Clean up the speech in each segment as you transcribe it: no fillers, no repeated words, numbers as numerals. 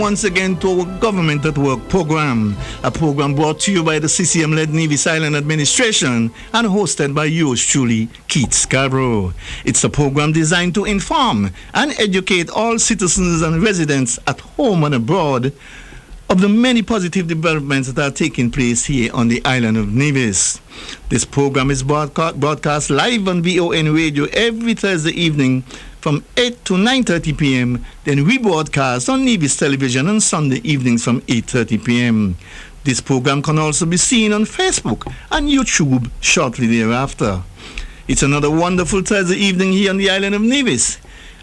once again to our Government at Work program, a program brought to you by the CCM-led Nevis Island Administration and hosted by yours truly, Keith Scarborough. It's a program designed to inform and educate all citizens and residents at home and abroad of the many positive developments that are taking place here on the island of Nevis. This program is broadcast live on VON Radio every Thursday evening from 8 to 9:30 p.m. Then rebroadcast on Nevis Television on Sunday evenings from 8:30 p.m. This program can also be seen on Facebook and YouTube shortly thereafter. It's another wonderful Thursday evening here on the island of Nevis.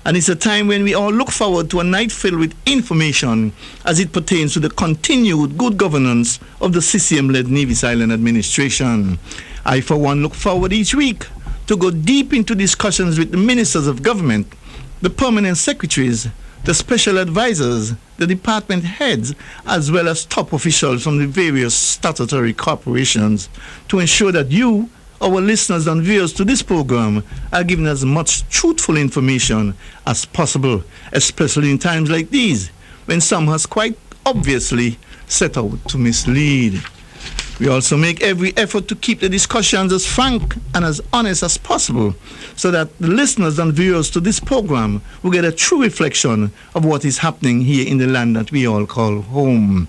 And it's a time when we all look forward to a night filled with information as it pertains to the continued good governance of the CCM-led Nevis Island Administration. I, for one, look forward each week to go deep into discussions with the ministers of government, the permanent secretaries, the special advisors, the department heads, as well as top officials from the various statutory corporations to ensure that you, our listeners and viewers to this program, are given as much truthful information as possible, especially in times like these, when some has quite obviously set out to mislead. We also make every effort to keep the discussions as frank and as honest as possible, so that the listeners and viewers to this program will get a true reflection of what is happening here in the land that we all call home.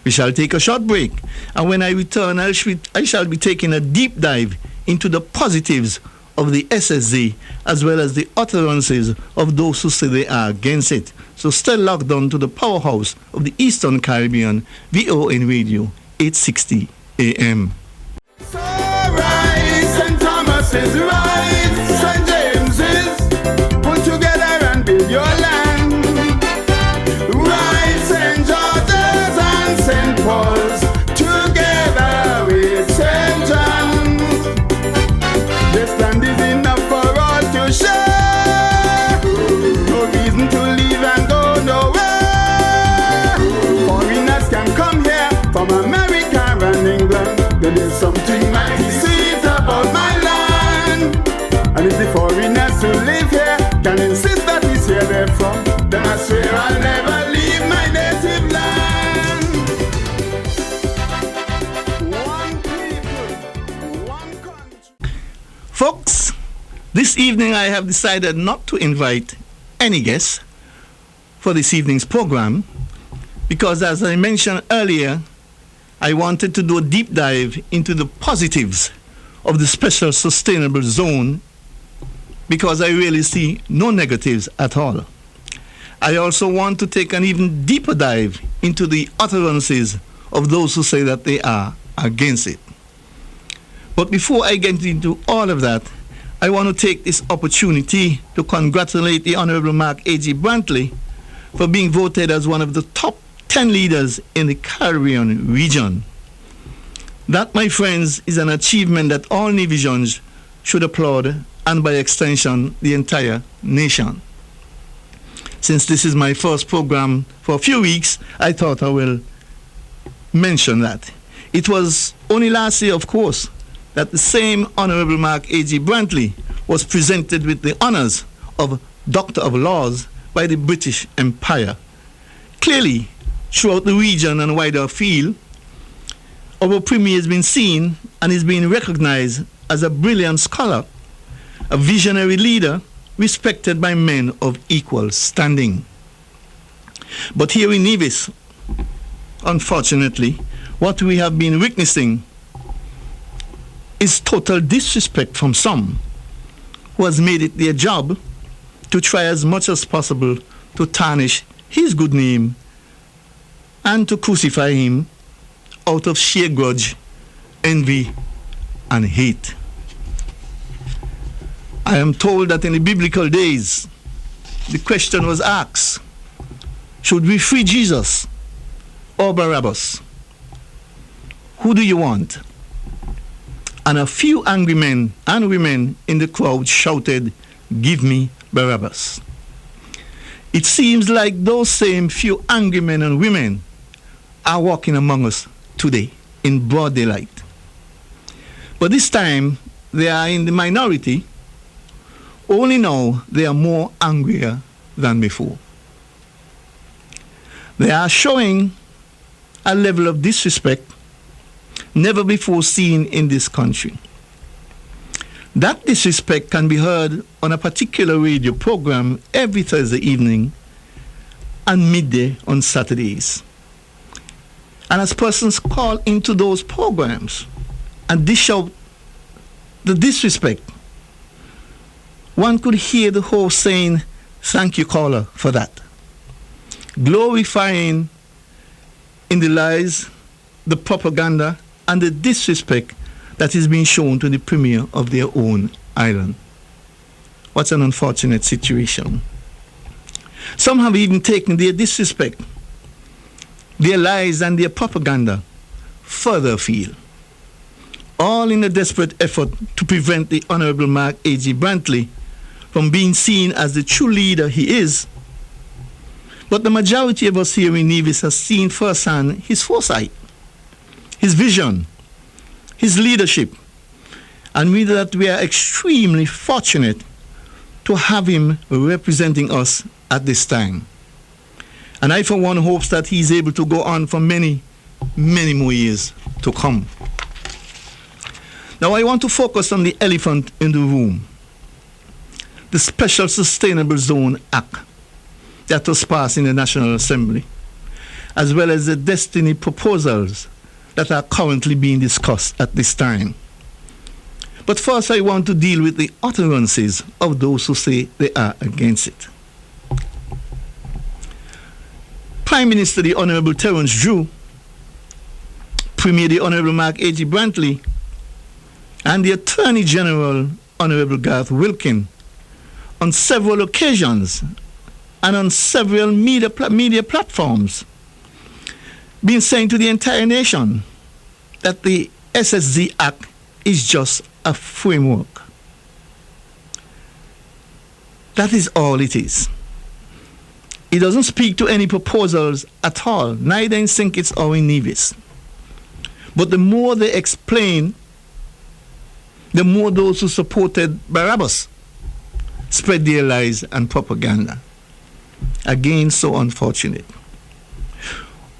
We shall take a short break, and when I return, I shall be taking a deep dive into the positives of the SSZ, as well as the utterances of those who say they are against it. So stay locked on to the powerhouse of the Eastern Caribbean, VON Radio, 860 AM. So right, St. Thomas is right, St. James is put together and build your land. Right, St. George's and St. Paul's together with St. John's. This land is enough for all to share. No reason to leave and go nowhere. Foreigners can come here from America and England. Then there's something mighty sweet about my land. And if the foreigners who live here can insist that it's here they're from, then I swear I'll never leave my native land. One people, one country. Folks, this evening I have decided not to invite any guests for this evening's program because, as I mentioned earlier, I wanted to do a deep dive into the positives of the special sustainable zone because I really see no negatives at all. I also want to take an even deeper dive into the utterances of those who say that they are against it. But before I get into all of that, I want to take this opportunity to congratulate the Honorable Mark A.G. Brantley for being voted as one of the top 10 leaders in the Caribbean region. That, my friends, is an achievement that all Nevisians should applaud, and by extension, the entire nation. Since this is my first program for a few weeks, I thought I will mention that. It was only last year, of course, that the same Honorable Mark A.G. Brantley was presented with the honors of Doctor of Laws by the British Empire. Clearly, throughout the region and wider field, our Premier has been seen and is being recognized as a brilliant scholar, a visionary leader, respected by men of equal standing. But here in Nevis, unfortunately, what we have been witnessing is total disrespect from some who has made it their job to try as much as possible to tarnish his good name and to crucify him out of sheer grudge, envy, and hate. I am told that in the biblical days, the question was asked, should we free Jesus or Barabbas? Who do you want? And a few angry men and women in the crowd shouted, give me Barabbas. It seems like those same few angry men and women are walking among us today in broad daylight. But this time they are in the minority. Only now they are more angrier than before. They are showing a level of disrespect never before seen in this country. That disrespect can be heard on a particular radio program every Thursday evening and midday on Saturdays. And as persons call into those programs and dish out the disrespect, one could hear the host saying, "Thank you, caller, for that," glorifying in the lies, the propaganda, and the disrespect that is being shown to the premier of their own island. What an unfortunate situation. Some have even taken their disrespect, their lies, and their propaganda further afield, all in a desperate effort to prevent the Honorable Mark A.G. Brantley from being seen as the true leader he is. But the majority of us here in Nevis has seen firsthand his foresight, his vision, his leadership, and we know that we are extremely fortunate to have him representing us at this time. And I, for one, hopes that he is able to go on for many, many more years to come. Now, I want to focus on the elephant in the room, the Special Sustainable Zone Act that was passed in the National Assembly, as well as the destiny proposals that are currently being discussed at this time. But first, I want to deal with the utterances of those who say they are against it. Prime Minister the Honorable Terence Drew, Premier the Honorable Mark A.G. Brantley, and the Attorney General Honorable Garth Wilkin, on several occasions and on several media platforms, been saying to the entire nation that the SSZ Act is just a framework. That is all it is. It doesn't speak to any proposals at all, neither in St. Kitts or in Nevis. But the more they explain, the more those who supported Barabbas spread their lies and propaganda. Again, so unfortunate.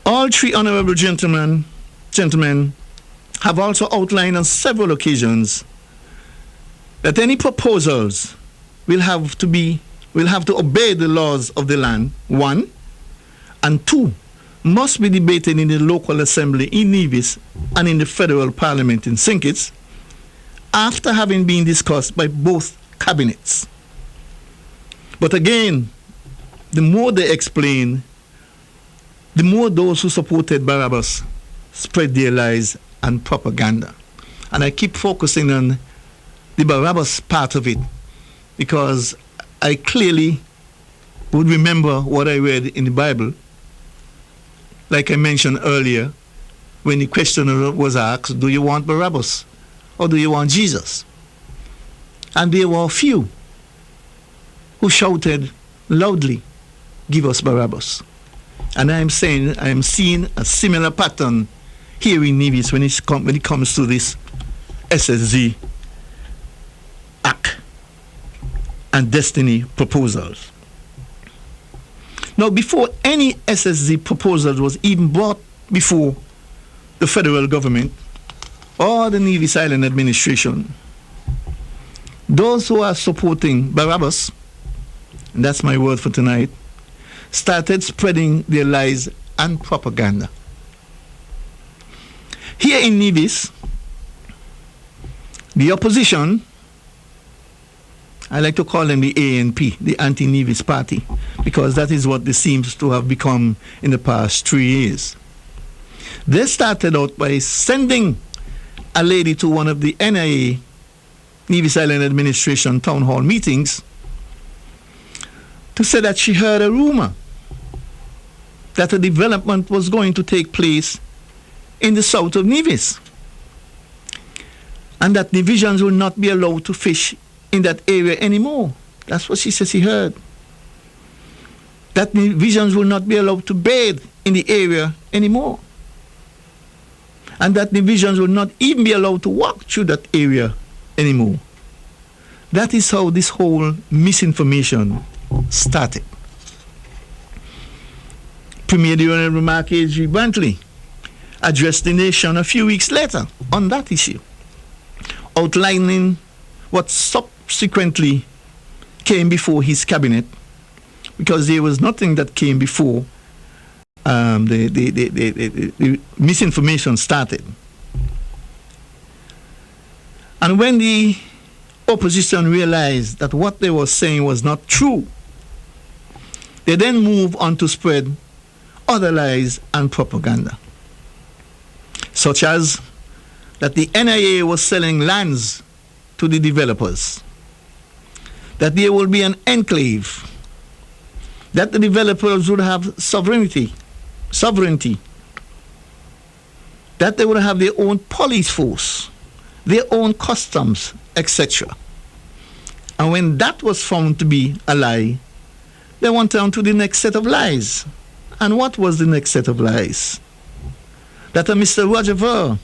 All three honorable gentlemen have also outlined on several occasions that any proposals will have to obey the laws of the land, 1, and 2, must be debated in the local assembly in Nevis and in the federal parliament in St. Kitts after having been discussed by both cabinets. But again, the more they explain, the more those who supported Barabbas spread their lies and propaganda. And I keep focusing on the Barabbas part of it because I clearly would remember what I read in the Bible. Like I mentioned earlier, when the question was asked, do you want Barabbas or do you want Jesus? And there were a few who shouted loudly, give us Barabbas. And I am seeing a similar pattern here in Nevis when it comes to this SSZ Act and destiny proposals. Now, before any SSZ proposal was even brought before the federal government or the Nevis Island Administration, those who are supporting Barabbas, and that's my word for tonight, started spreading their lies and propaganda. Here in Nevis, the opposition, I like to call them the ANP, the Anti-Nevis Party, because that is what this seems to have become in the past 3 years. They started out by sending a lady to one of the NIA, Nevis Island Administration town hall meetings, to say that she heard a rumor that a development was going to take place in the south of Nevis, and that divisions will not be allowed to fish in that area anymore. That's what she says she heard. That divisions will not be allowed to bathe in the area anymore. And that divisions will not even be allowed to walk through that area anymore. That is how this whole misinformation started. Premier the Honorable Mark A.G. Brantley addressed the nation a few weeks later on that issue, outlining what subsequently came before his cabinet, because there was nothing that came before the misinformation started. And when the opposition realized that what they were saying was not true, they then moved on to spread other lies and propaganda, such as that the NIA was selling lands to the developers, that there will be an enclave, that the developers would have sovereignty, that they would have their own police force, their own customs, etc. And when that was found to be a lie, they went on to the next set of lies. And what was the next set of lies? That a Mr. Roger Ver,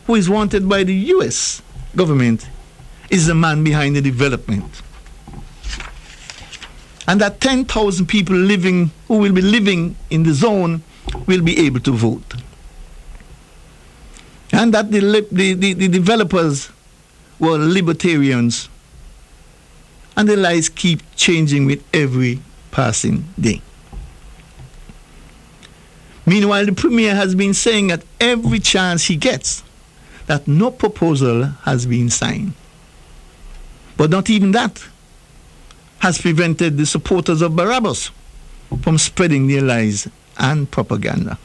who is wanted by the US government, is the man behind the development. And that 10,000 people who will be living in the zone will be able to vote. And that the developers were libertarians. And the lies keep changing with every passing day. Meanwhile, the Premier has been saying at every chance he gets that no proposal has been signed. But not even that has prevented the supporters of Barabbas from spreading their lies and propaganda.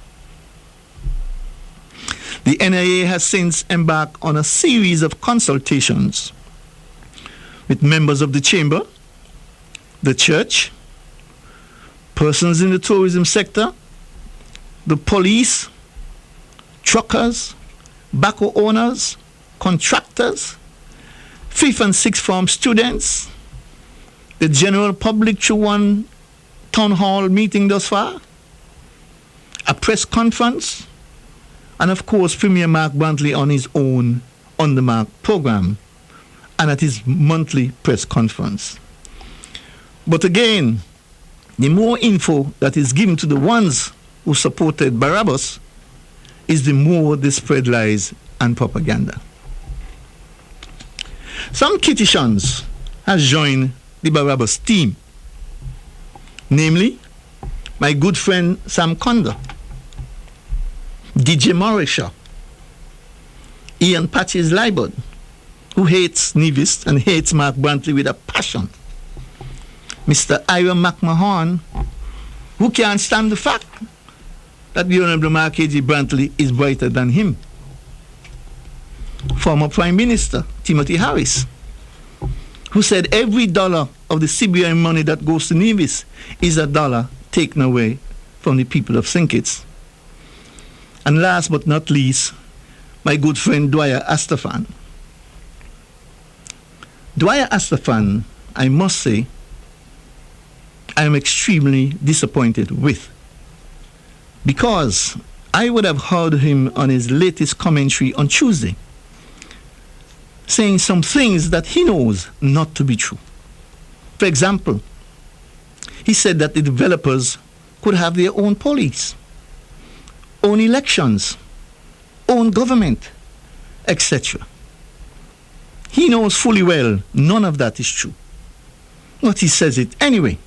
The NIA has since embarked on a series of consultations with members of the chamber, the church, persons in the tourism sector, the police, truckers, backhoe owners, contractors, 5th and 6th form students, the general public through one town hall meeting thus far, a press conference, and of course Premier Mark Brantley on his own On the Mark program and at his monthly press conference. But again, the more info that is given to the ones who supported Barabbas is the more they spread lies and propaganda. Some Kittitians has joined the Barabbas team, namely my good friend Sam Conda, DJ Morisha, Ian Patches Libod, who hates Nevis and hates Mark Brantley with a passion, Mr. Ira McMahon, who can't stand the fact that the Honorable Mark A.G. Brantley is brighter than him, former Prime Minister Timothy Harris, who said every dollar of the CBI money that goes to Nevis is a dollar taken away from the people of St. Kitts. And last but not least, my good friend Dwyer Astafan. Dwyer Astafan, I must say, I am extremely disappointed with, because I would have heard him on his latest commentary on Tuesday saying some things that he knows not to be true. For example, he said that the developers could have their own police, own elections, own government, etc. He knows fully well none of that is true. But he says it anyway,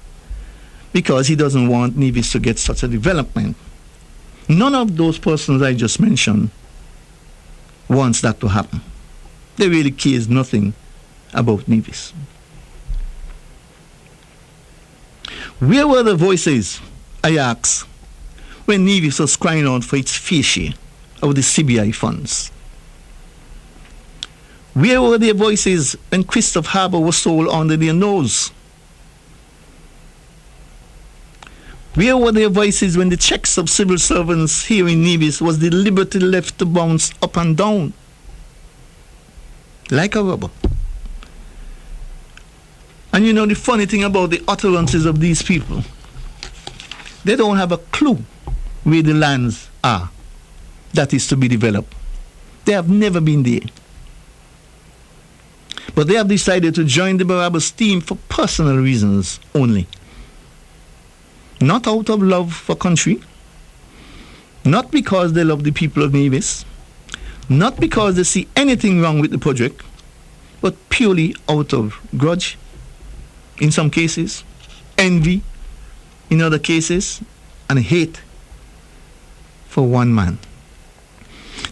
because he doesn't want Nevis to get such a development. None of those persons I just mentioned wants that to happen. They really cares nothing about Nevis. Where were the voices, I ask, when Nevis was crying out for its fair share of the CBI funds? Where were their voices when Christoph Harbour was sold under their nose? Where were their voices when the checks of civil servants here in Nevis was deliberately left to bounce up and down like a rubber? And you know the funny thing about the utterances of these people, they don't have a clue where the lands are that is to be developed. They have never been there. But they have decided to join the Barabbas team for personal reasons only. Not out of love for country, Not because they love the people of Nevis, not because they see anything wrong with the project, but purely out of grudge in some cases, envy in other cases, and hate for one man.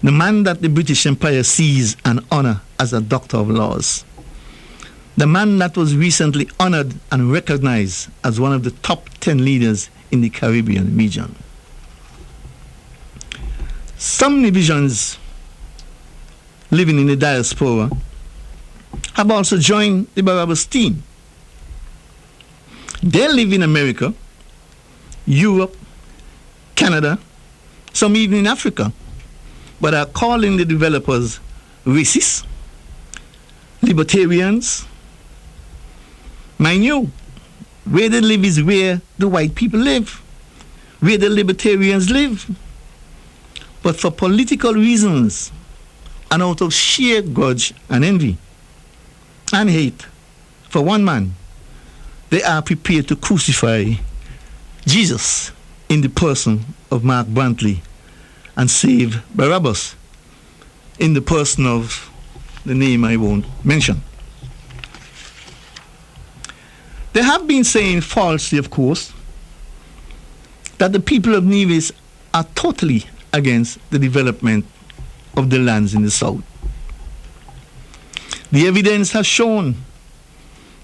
The man that the British Empire sees and honor as a doctor of laws. The man that was recently honored and recognized as one of the top 10 leaders in the Caribbean region. Some Nevisians living in the diaspora have also joined the Barabbas team. They live in America, Europe, Canada, some even in Africa, but are calling the developers racists, libertarians. Mind you, where they live is where the white people live, where the libertarians live. But for political reasons and out of sheer grudge and envy and hate for one man, they are prepared to crucify Jesus in the person of Mark Brantley and save Barabbas in the person of the name I won't mention. They have been saying falsely, of course, that the people of Nevis are totally against the development of the lands in the south. The evidence has shown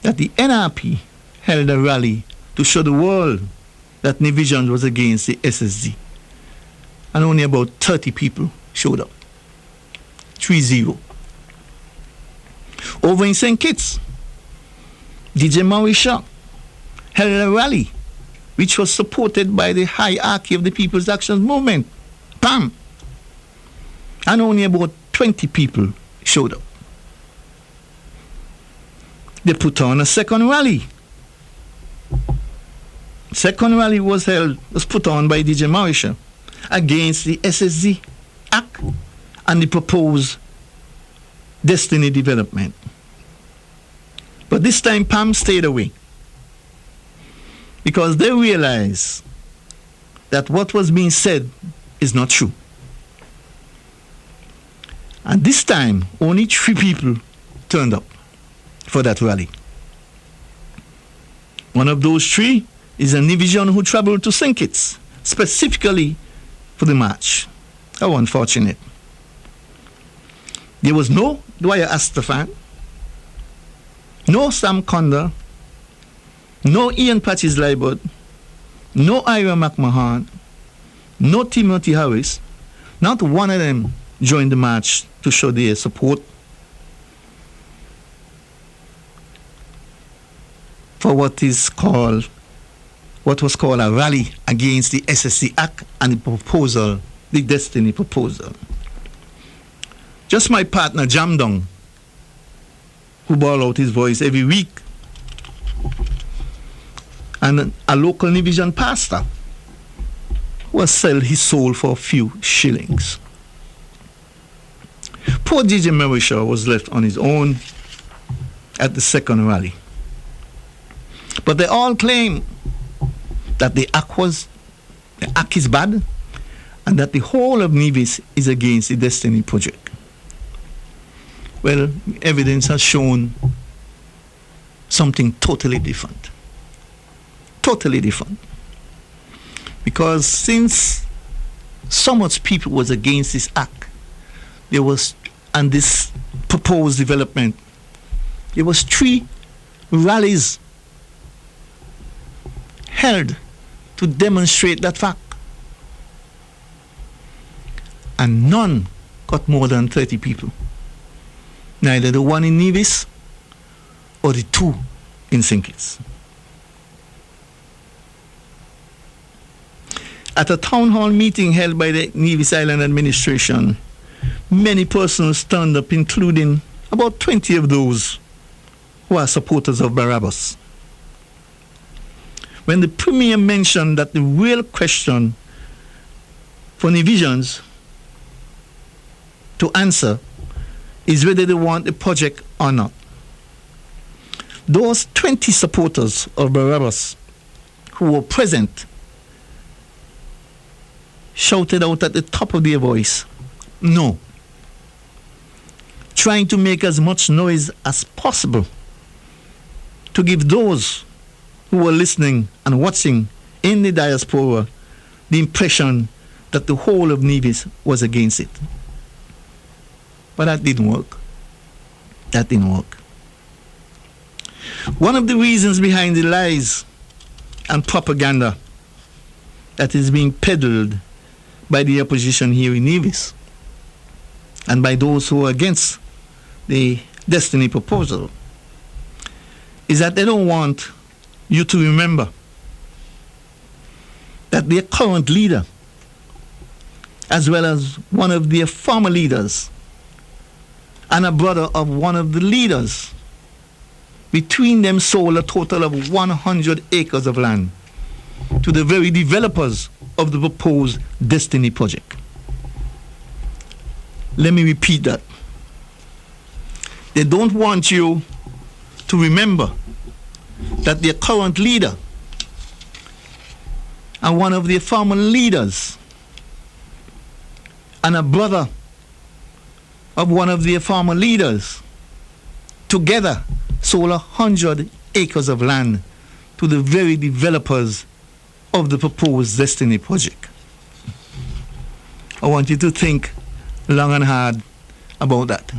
that the NRP held a rally to show the world that Nevisians was against the SSD, and only about 30 people showed up. 3-0. Over in St. Kitts, DJ Mauritia held a rally which was supported by the hierarchy of the People's Action Movement, PAM, and only about 20 people showed up. They put on a second rally. Second rally was put on by DJ Mauritia against the SSD Act and the proposed Destiny Development. But this time PAM stayed away because they realized that what was being said is not true. And this time, only 3 people turned up for that rally. One of those 3 is a Nevisian who traveled to St. Kitts specifically for the march. How unfortunate. There was no Dwyer Astafan, no Sam Conda, no Ian Patches Libert, no Ira McMahon, no Timothy Harris. Not one of them joined the march to show their support for what was called a rally against the SSC Act and the proposal, the Destiny proposal. Just my partner Jamdong, who bawled out his voice every week, and a local Nevisian pastor who has sold his soul for a few shillings. Poor DJ Mauritia was left on his own at the second rally. But they all claim that the act is bad and that the whole of Nevis is against the Destiny Project. Well, evidence has shown something totally different. Totally different. Because since so much people was against this act, and this proposed development, there was 3 rallies held to demonstrate that fact. And none got more than 30 people. Neither the one in Nevis or the 2 in St. Kitts. At a town hall meeting held by the Nevis Island Administration, many persons turned up, including about 20 of those who are supporters of Barabbas. When the Premier mentioned that the real question for Nevisians to answer is whether they want the project or not, those 20 supporters of Barabbas who were present shouted out at the top of their voice, no, trying to make as much noise as possible to give those who were listening and watching in the diaspora the impression that the whole of Nevis was against it. But that didn't work. That didn't work. One of the reasons behind the lies and propaganda that is being peddled by the opposition here in Nevis and by those who are against the Destiny proposal is that they don't want you to remember that their current leader, as well as one of their former leaders and a brother of one of the leaders, between them sold a total of 100 acres of land to the very developers of the proposed Destiny project. Let me repeat that. They don't want you to remember that their current leader and one of their former leaders and a brother of one of their former leaders together sold 100 acres of land to the very developers of the proposed Destiny project. I want you to think long and hard about that.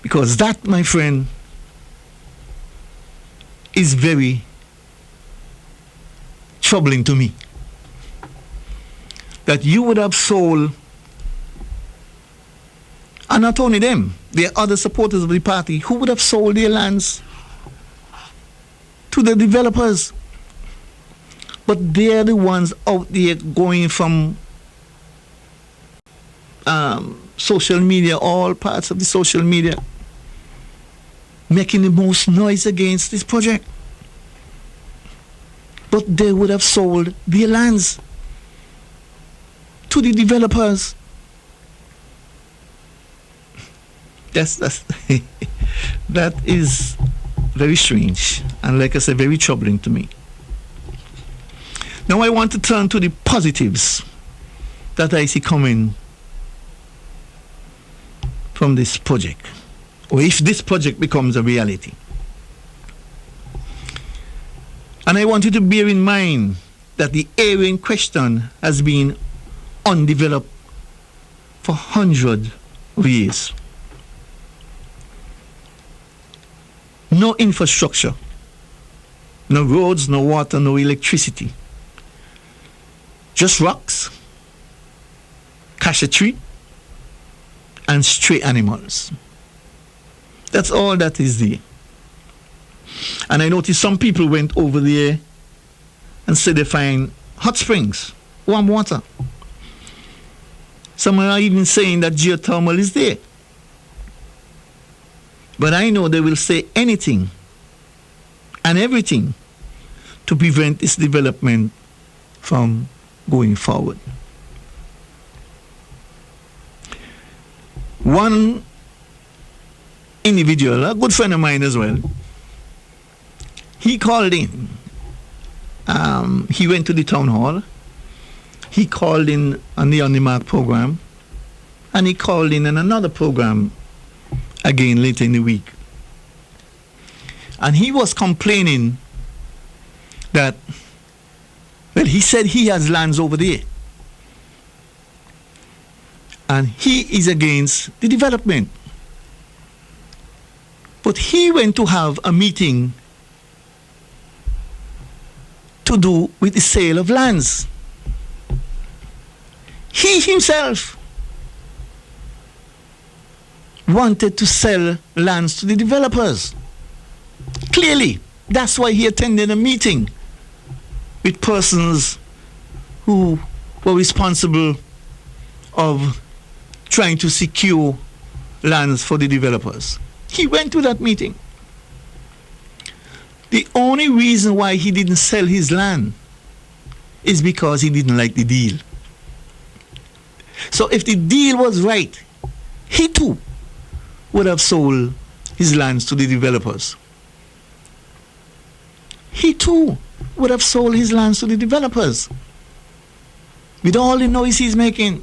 Because that, my friend, is very troubling to me. That you would have sold, and not only them, there are other supporters of the party who would have sold their lands to the developers. But they're the ones out there going from social media, all parts of the social media, making the most noise against this project. But they would have sold their lands to the developers. That is very strange, and like I said, very troubling to me. Now I want to turn to the positives that I see coming from this project, or if this project becomes a reality. And I want you to bear in mind that the area in question has been undeveloped for hundreds of years. No infrastructure, no roads, no water, no electricity. Just rocks, cassia tree, and stray animals. That's all that is there. And I noticed some people went over there and said they find hot springs, warm water. Some are even saying that geothermal is there. But I know they will say anything and everything to prevent this development from going forward. One individual, a good friend of mine as well, he called in. He went to the town hall. He called in on the On the Mark program, and he called in on another program again later in the week. And he was complaining that, well, he said he has lands over there. And he is against the development. But he went to have a meeting to do with the sale of lands. He himself wanted to sell lands to the developers. Clearly, that's why he attended a meeting with persons who were responsible of trying to secure lands for the developers. He went to that meeting. The only reason why he didn't sell his land is because he didn't like the deal. So if the deal was right, he too would have sold his lands to the developers. He too would have sold his lands to the developers. with all the noise he's making.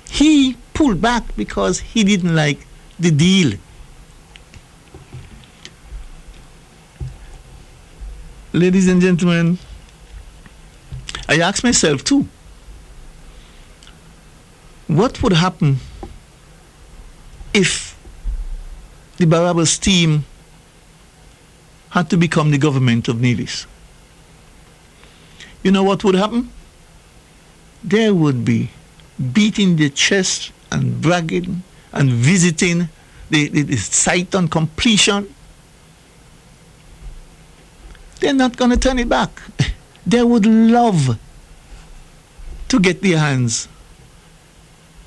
He pulled back because he didn't like the deal. Ladies and gentlemen, I asked myself too, what would happen if the Barabbas team had to become the government of Nevis? You know what would happen? There would be beating the chest and bragging and visiting the site on completion. They're not going to turn it back. They would love to get their hands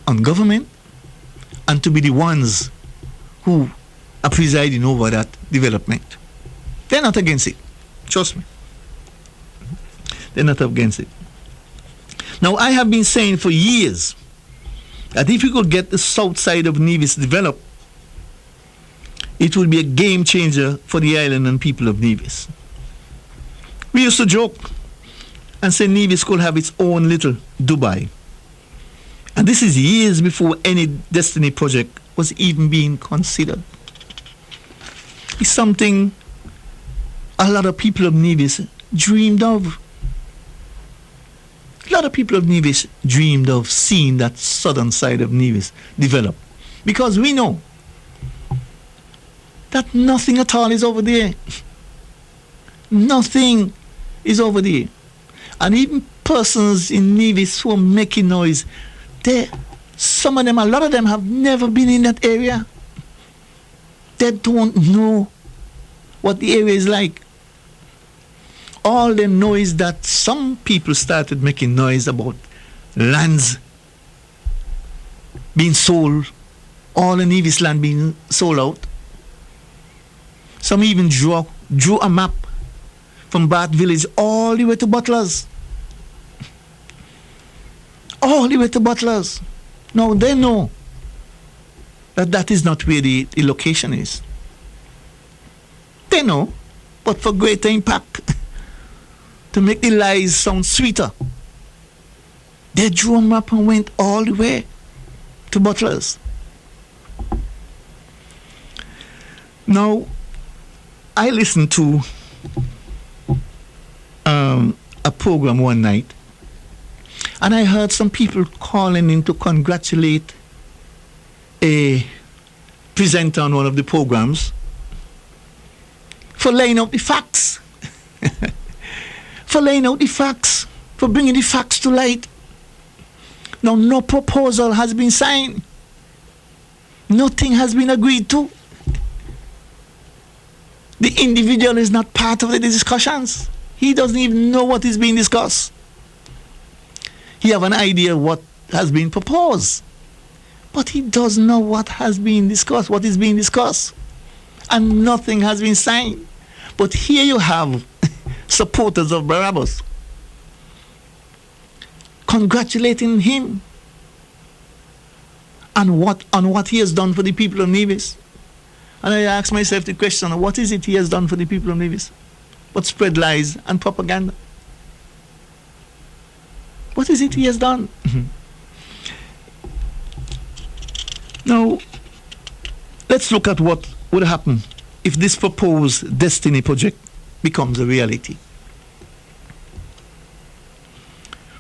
on government and to be the ones who are presiding over that development. They're not against it. Trust me. They're not against it. Now, I have been saying for years that if we could get the south side of Nevis developed, it would be a game changer for the island and people of Nevis. We used to joke and say Nevis could have its own little Dubai. And this is years before any Destiny project was even being considered. It's something a lot of people of Nevis dreamed of. A lot of people of Nevis dreamed of seeing that southern side of Nevis develop. Because we know that nothing at all is over there. Nothing is over there. And even persons in Nevis who are making noise, some of them, a lot of them have never been in that area. They don't know what the area is like. All they know is that some people started making noise about lands being sold, all the Nevis land being sold out. Some even drew a map from Bath Village all the way to Butlers. All the way to Butlers. Now they know that that is not where the location is. They know, but for greater impact, to make the lies sound sweeter, they drew a map and went all the way to Butlers. Now, I listened to a program one night, and I heard some people calling in to congratulate a presenter on one of the programs for laying out the facts. For laying out the facts, for bringing the facts to light. Now, no proposal has been signed. Nothing has been agreed to. The individual is not part of the discussions. He doesn't even know what is being discussed. He have an idea what has been proposed, but he doesn't know what has been discussed, what is being discussed, and nothing has been signed. But here you have supporters of Barabbas congratulating him on what he has done for the people of Nevis. And I ask myself the question, what is it he has done for the people of Nevis? But spread lies and propaganda. What is it he has done? Now, let's look at what would happen if this proposed Destiny project becomes a reality.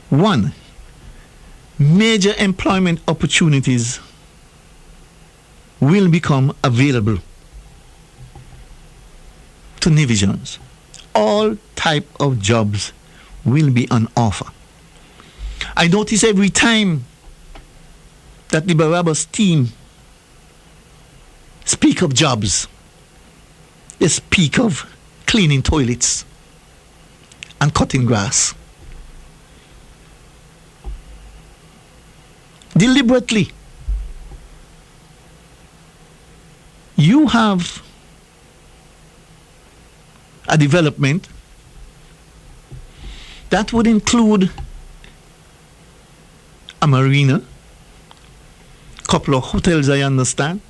1, major employment opportunities will become available to Nevisians. All type of jobs will be on offer. I notice every time that the Barabbas team speak of jobs, they speak of cleaning toilets and cutting grass. Deliberately. You have a development that would include a marina, couple of hotels, I understand,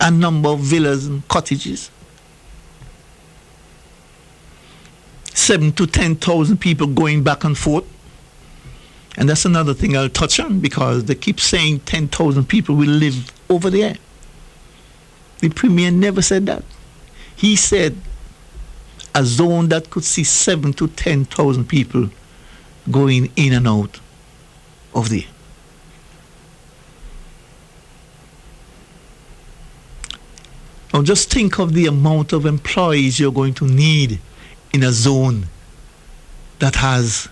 a number of villas and cottages, 7 to 10,000 people going back and forth. And that's another thing I'll touch on, because they keep saying 10,000 people will live over there. The Premier never said that. He said a zone that could see 7 to 10,000 people going in and out of there. Now just think of the amount of employees you're going to need in a zone that has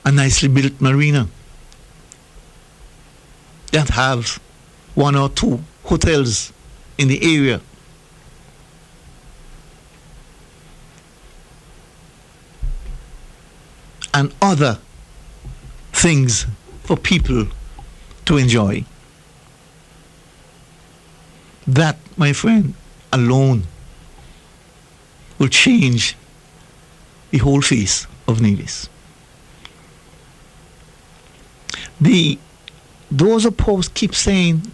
a nicely built marina, that have 1 or 2 hotels in the area. And other things for people to enjoy. That, my friend, alone will change the whole face of Nevis. Those opposed keep saying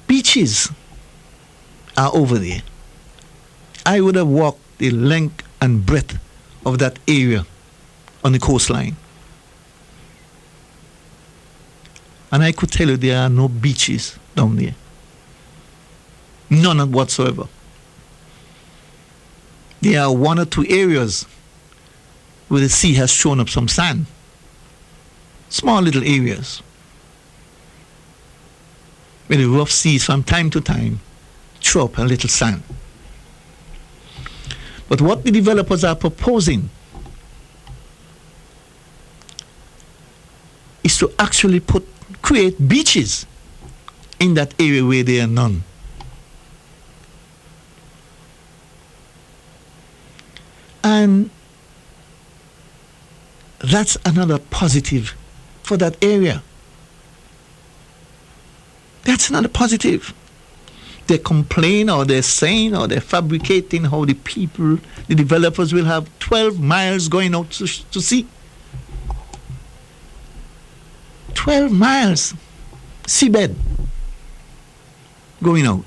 beaches are over there. I would have walked the length and breadth of that area on the coastline, and I could tell you there are no beaches down there. None whatsoever. There are 1 or 2 areas where the sea has thrown up some sand. Small little areas where the rough seas from time to time throw up a little sand. But what the developers are proposing is to actually create beaches in that area where there are none. And that's another positive for that area. That's another positive. They complain, or they're saying, or they're fabricating how the developers will have 12 miles going out to sea. 12 miles seabed going out.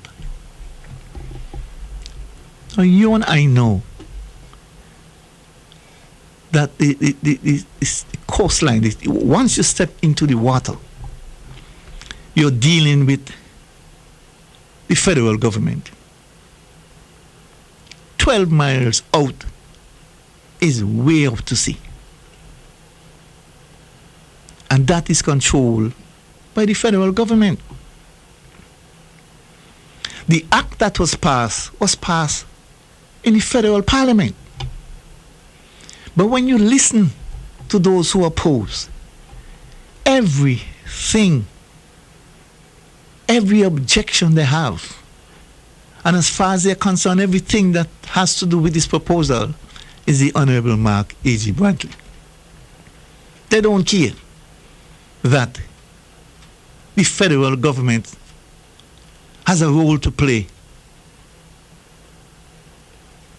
Now you and I know that the coastline, once you step into the water, you're dealing with the federal government. 12 miles out is way out to sea. And that is controlled by the federal government. The act that was passed in the federal parliament. But when you listen to those who oppose, everything, every objection they have, and as far as they're concerned, everything that has to do with this proposal is the Honorable Mark A.G. Brantley. They don't care that the federal government has a role to play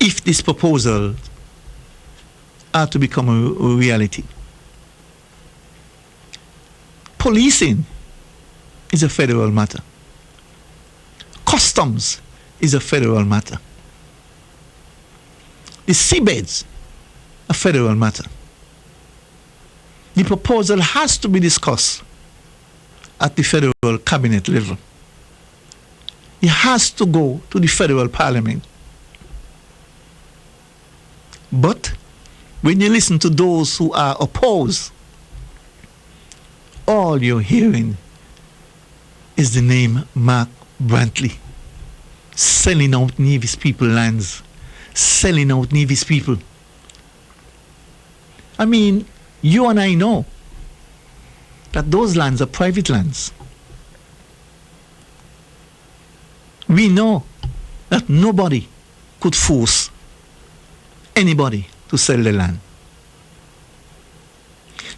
if this proposal are to become a reality. Policing is a federal matter. Customs is a federal matter. The seabeds, a federal matter. The proposal has to be discussed at the federal cabinet level. It has to go to the federal parliament. But when you listen to those who are opposed, all you're hearing is the name Mark Brantley, selling out Nevis people lands, selling out Nevis people. I mean, you and I know that those lands are private lands. We know that nobody could force anybody to sell the land.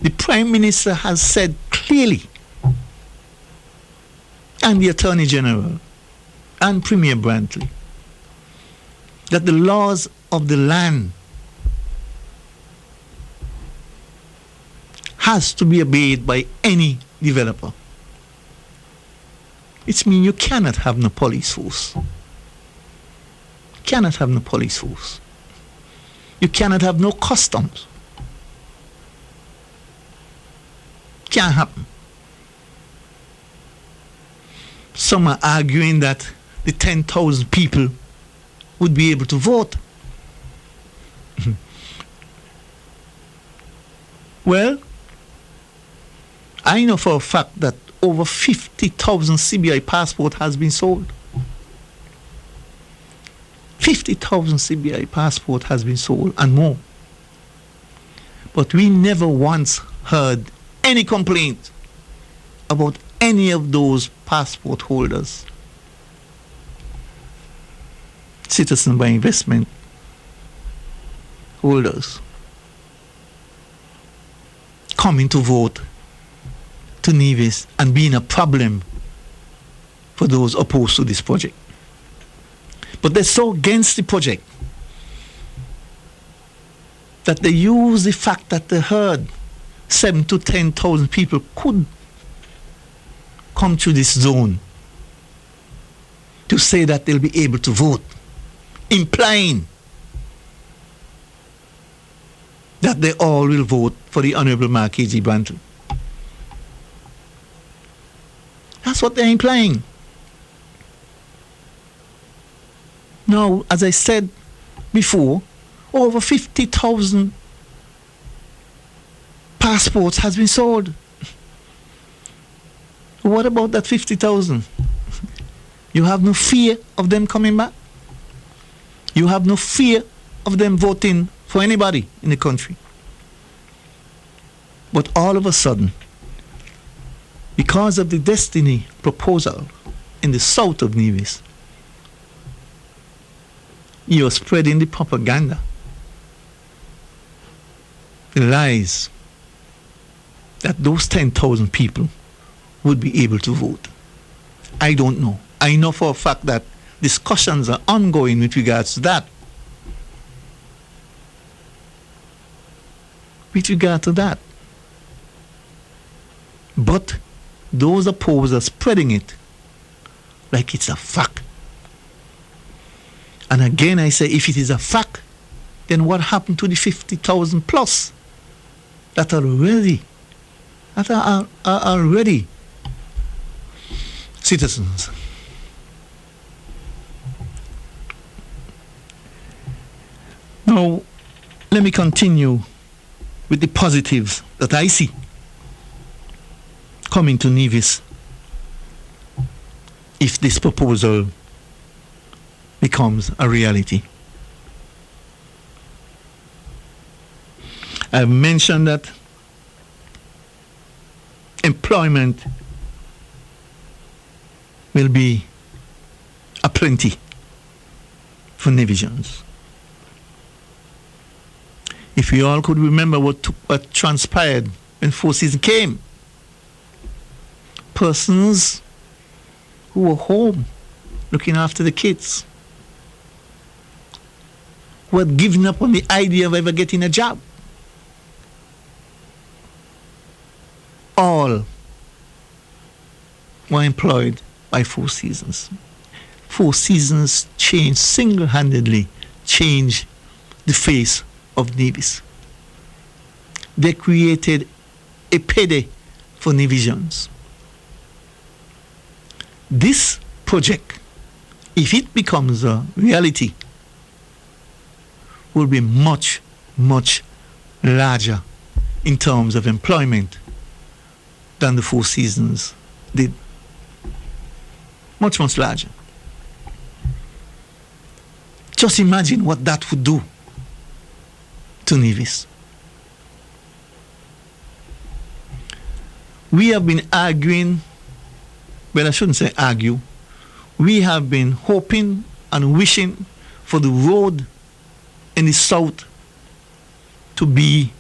The Prime Minister has said clearly, and the Attorney General and Premier Brantley, that the laws of the land has to be obeyed by any developer. It means you cannot have no police force. Cannot have no police force. You cannot have no customs. Can't happen. Some are arguing that the 10,000 people would be able to vote. Well, I know for a fact that over 50,000 CBI passport has been sold. 50,000 CBI passport has been sold and more. But we never once heard any complaint about any of those passport holders, citizen by investment holders, coming to vote to Nevis and being a problem for those opposed to this project. But they're so against the project that they use the fact that they heard 7,000 to 10,000 people could come to this zone to say that they'll be able to vote, implying that they all will vote for the Honorable Mark A.G. Brantle. That's what they're implying. Now, as I said before, over 50,000 passports has been sold. What about that 50,000? You have no fear of them coming back? You have no fear of them voting for anybody in the country? But all of a sudden, because of the Destiny proposal in the south of Nevis, you're spreading the propaganda, the lies, that those 10,000 people would be able to vote. I don't know. I know for a fact that discussions are ongoing with regards to that. With regard to that. But those opposed are spreading it like it's a fact. And again, I say, if it is a fact, then what happened to the 50,000 plus that are already citizens? Now, let me continue with the positives that I see coming to Nevis if this proposal becomes a reality. I've mentioned that employment will be aplenty for Nevisians. If we all could remember what transpired when Four Seasons came, persons who were home looking after the kids, who had given up on the idea of ever getting a job, all were employed by Four Seasons. Four Seasons single-handedly changed the face of Nevis. They created a payday for Nevisians. This project, if it becomes a reality, will be much, much larger in terms of employment than the Four Seasons did. Much, much larger. Just imagine what that would do to Nevis. We have been arguing, well, I shouldn't say argue, we have been hoping and wishing for the road in the south to be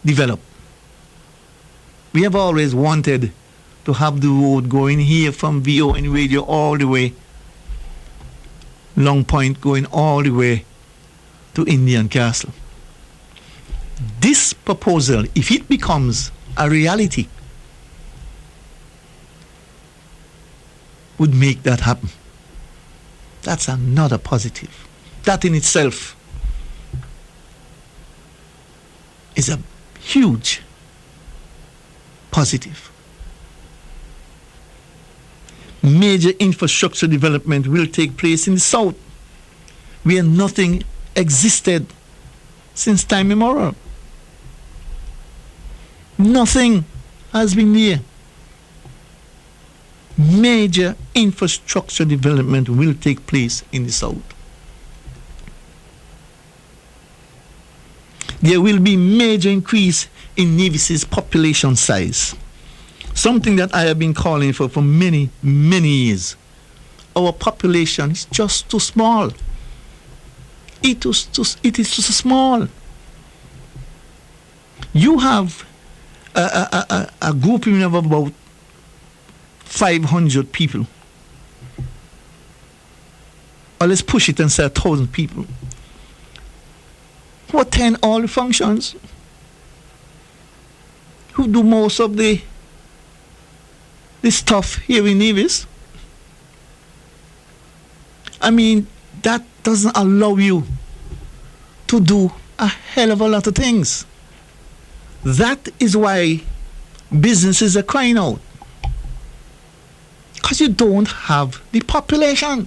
developed. We have always wanted to have the road going here from VON Radio all the way, Long Point going all the way to Indian Castle. This proposal, if it becomes a reality, would make that happen. That's another positive. That in itself huge positive. Major infrastructure development will take place in the south, where nothing existed since time immemorial. Nothing has been there. Major infrastructure development will take place in the south. There will be major increase in Nevis's population size. Something that I have been calling for many, many years. Our population is just too small. It is too small. You have a group of about 500 people. Or let's push it and say 1,000 people. Who attend all the functions? Who do most of the stuff here in Nevis? I mean, that doesn't allow you to do a hell of a lot of things. That is why businesses are crying out. Because you don't have the population.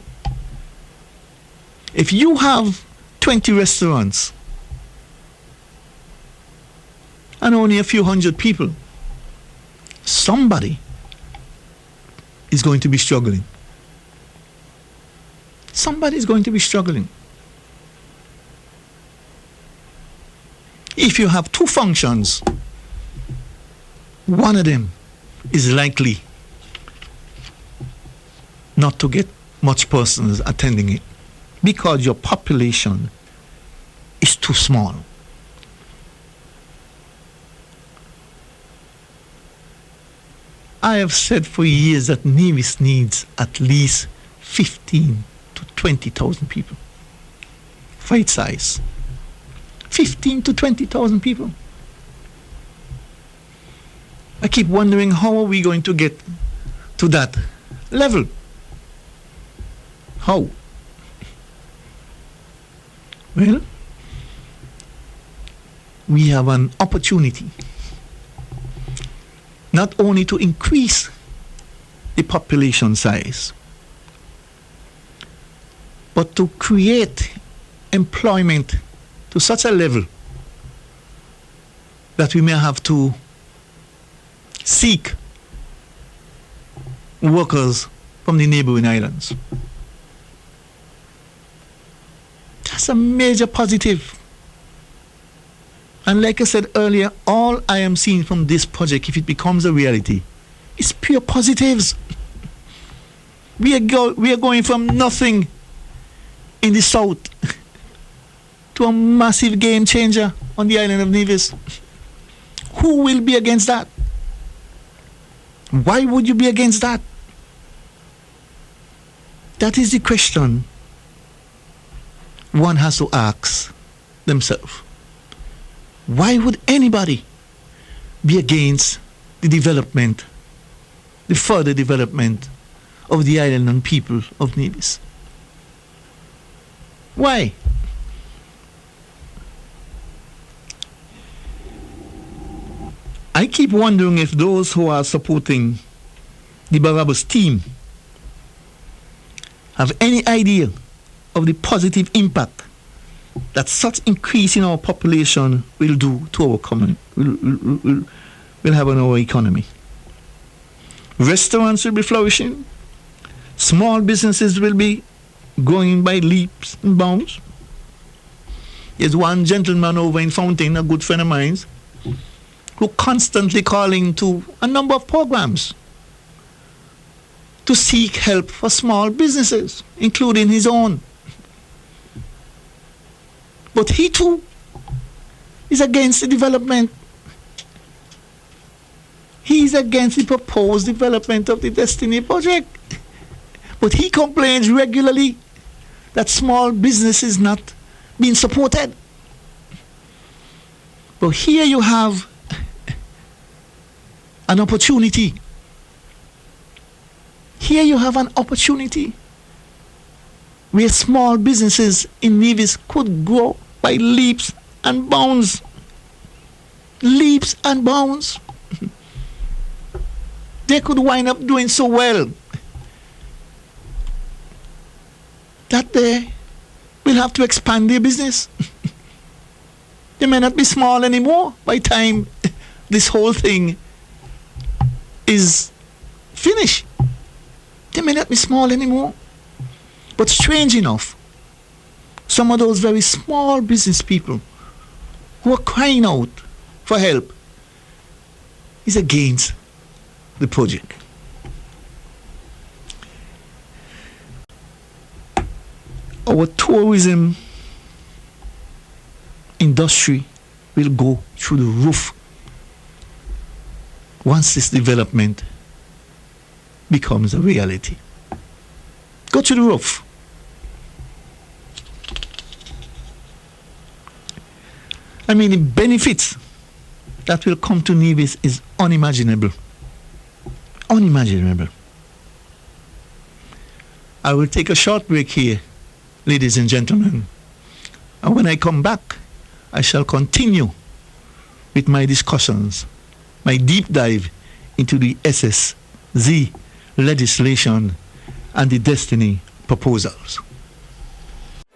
If you have 20 restaurants and only a few hundred people, somebody is going to be struggling. Somebody is going to be struggling. If you have 2 functions, one of them is likely not to get much persons attending it because your population is too small. I have said for years that Nevis needs at least 15 to 20,000 people for its size. 15 to 20,000 people. I keep wondering, how are we going to get to that level? How? Well, we have an opportunity not only to increase the population size, but to create employment to such a level that we may have to seek workers from the neighboring islands. That's a major positive. And like I said earlier, all I am seeing from this project, if it becomes a reality, is pure positives. We are going from nothing in the south to a massive game changer on the island of Nevis. Who will be against that? Why would you be against that? That is the question one has to ask themselves. Why would anybody be against the development, the further development of the island and people of Nevis? Why? I keep wondering if those who are supporting the Barabbas team have any idea of the positive impact that such increase in our population will do to our common, will have on our economy. Restaurants will be flourishing. Small businesses will be growing by leaps and bounds. There's one gentleman over in Fountain, a good friend of mine, who constantly calling to a number of programs to seek help for small businesses, including his own. But he too is against the development. He is against the proposed development of the Destiny project. But he complains regularly that small business is not being supported. But here you have an opportunity. Here you have an opportunity where small businesses in Nevis could grow by leaps and bounds. leaps and bounds. They could wind up doing so well that they will have to expand their business. They may not be small anymore by the time this whole thing is finished. They may not be small anymore. But strange enough, some of those very small business people who are crying out for help is against the project. Our tourism industry will go through the roof once this development becomes a reality. Go to the roof. I mean, the benefits that will come to Nevis is unimaginable. Unimaginable. I will take a short break here, ladies and gentlemen. And when I come back, I shall continue with my discussions, my deep dive into the SSZ legislation and the Destiny proposals.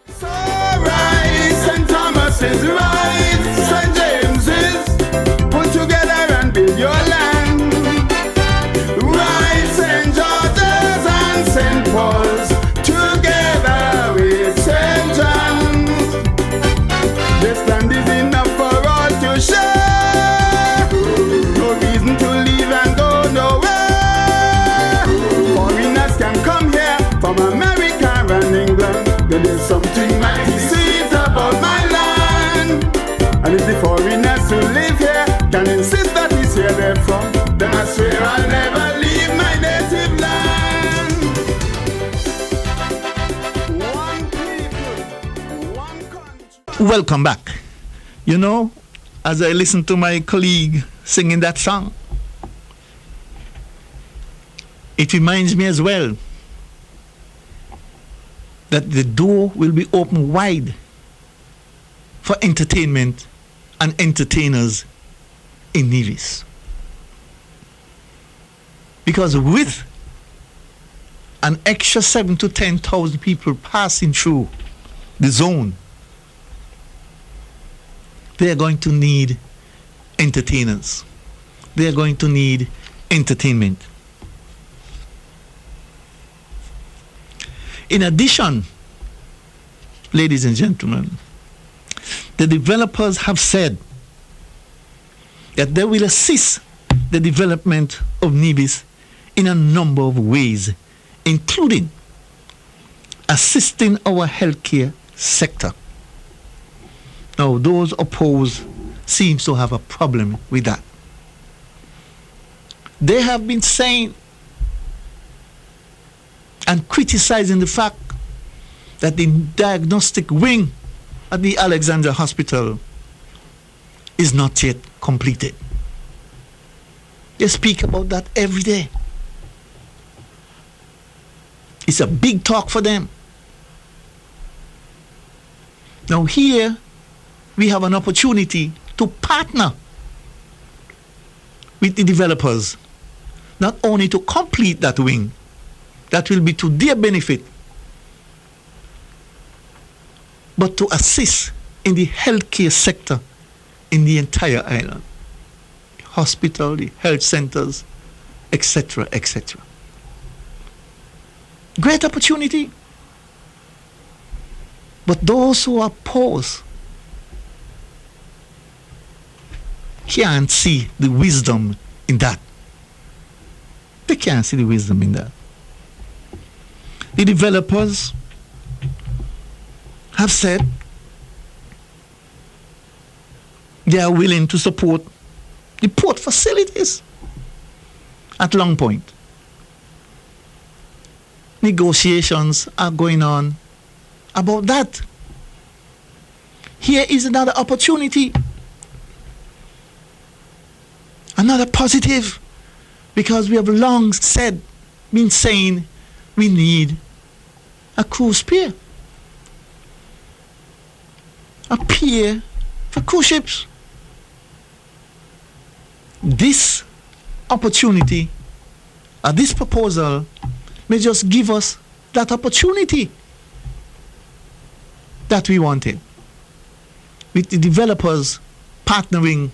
So right, St. Thomas is right, St. James is put together and build your land. Right, St. George's and St. Paul's together with St. John's. This land is enough for all to share. No reason to leave and go nowhere. Foreigners can come here from America and England. There is something mighty sweet about my land. And if the foreigners who live here can insist that it's here they're from, then I swear I'll never leave my native land. One people, one country. Welcome back. You know, as I listen to my colleague singing that song, it reminds me as well that the door will be open wide for entertainment and entertainers in Nevis. Because with an extra 7,000 to 10,000 people passing through the zone, they are going to need entertainers. They are going to need entertainment. In addition, ladies and gentlemen, the developers have said that they will assist the development of Nevis in a number of ways, including assisting our healthcare sector. Now, those opposed seem to have a problem with that. They have been saying and criticizing the fact that the diagnostic wing at the Alexandra Hospital is not yet completed. They speak about that every day. It's a big talk for them. Now here, we have an opportunity to partner with the developers, not only to complete that wing, that will be to their benefit, but to assist in the healthcare sector in the entire island. The hospital, the health centers, etc., etc. Great opportunity. But those who are opposed can't see the wisdom in that. They can't see the wisdom in that. The developers have said they are willing to support the port facilities at Long Point. Negotiations are going on about that. Here is another opportunity, another positive, because we have long been saying we need a cruise pier, a pier for cruise ships. this opportunity, this proposal may just give us that opportunity that we wanted, with the developers partnering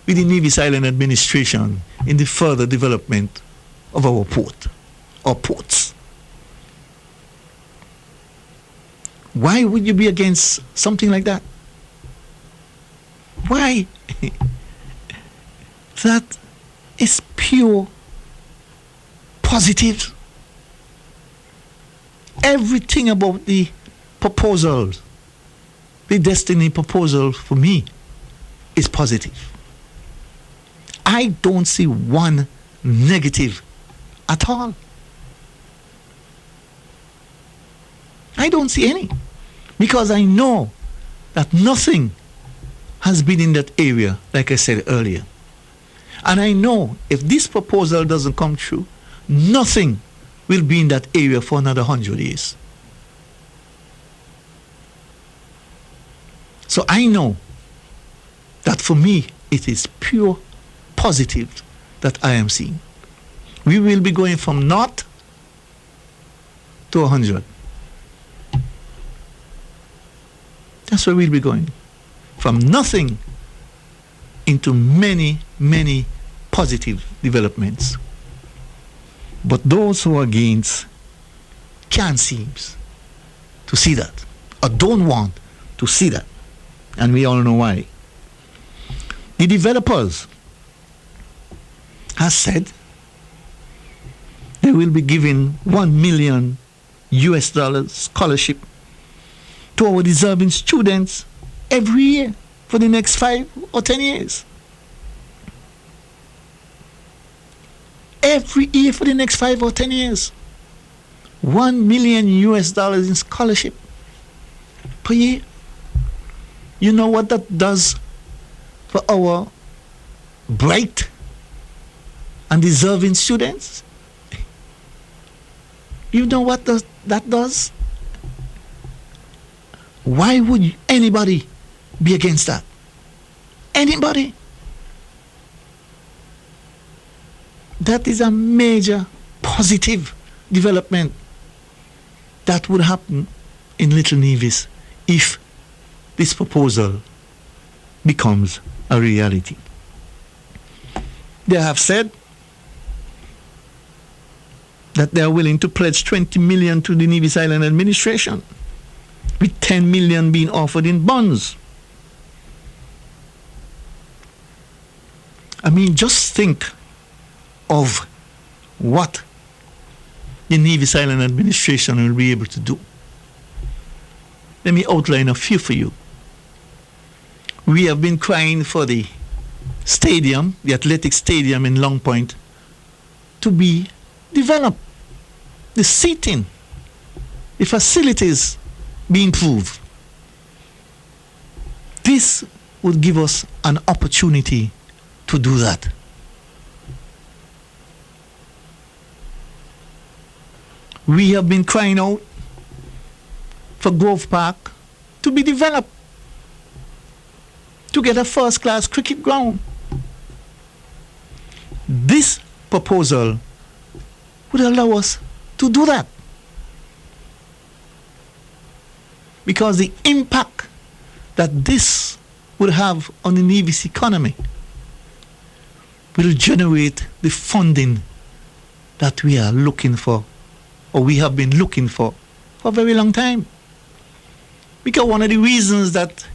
with the Nevis Island Administration in the further development of our port or ports. Why would you be against something like that? Why? That is pure positive. Everything about the proposal, the destiny proposal for me, is positive. I don't see one negative at all. I don't see any, because I know that nothing has been in that area, like I said earlier. And I know if this proposal doesn't come true, nothing will be in that area for another 100 years. So I know that for me, it is pure positive that I am seeing. We will be going from naught to 100. That's where we'll be going. From nothing into many, many positive developments. But those who are against can't seem to see that, or don't want to see that. And we all know why. The developers have said they will be giving $1 million scholarship to our deserving students every year for the next 5 or 10 years. Every year for the next 5 or 10 years. $1 million in scholarship per year. You know what that does for our bright and deserving students? You know what that does? Why would anybody be against that? Anybody? That is a major positive development that would happen in Little Nevis if this proposal becomes a reality. They have said that they are willing to pledge $20 million to the Nevis Island Administration, with $10 million being offered in bonds. I mean, just think of what the Nevis Island Administration will be able to do. Let me outline a few for you. We have been crying for the stadium, the athletic stadium in Long Point, to be developed. The seating, the facilities be improved. This would give us an opportunity to do that. We have been crying out for Grove Park to be developed, to get a first-class cricket ground. This proposal would allow us to do that, because the impact that this would have on the Nevis economy will generate the funding that we are looking for, or we have been looking for a very long time. Because one of the reasons that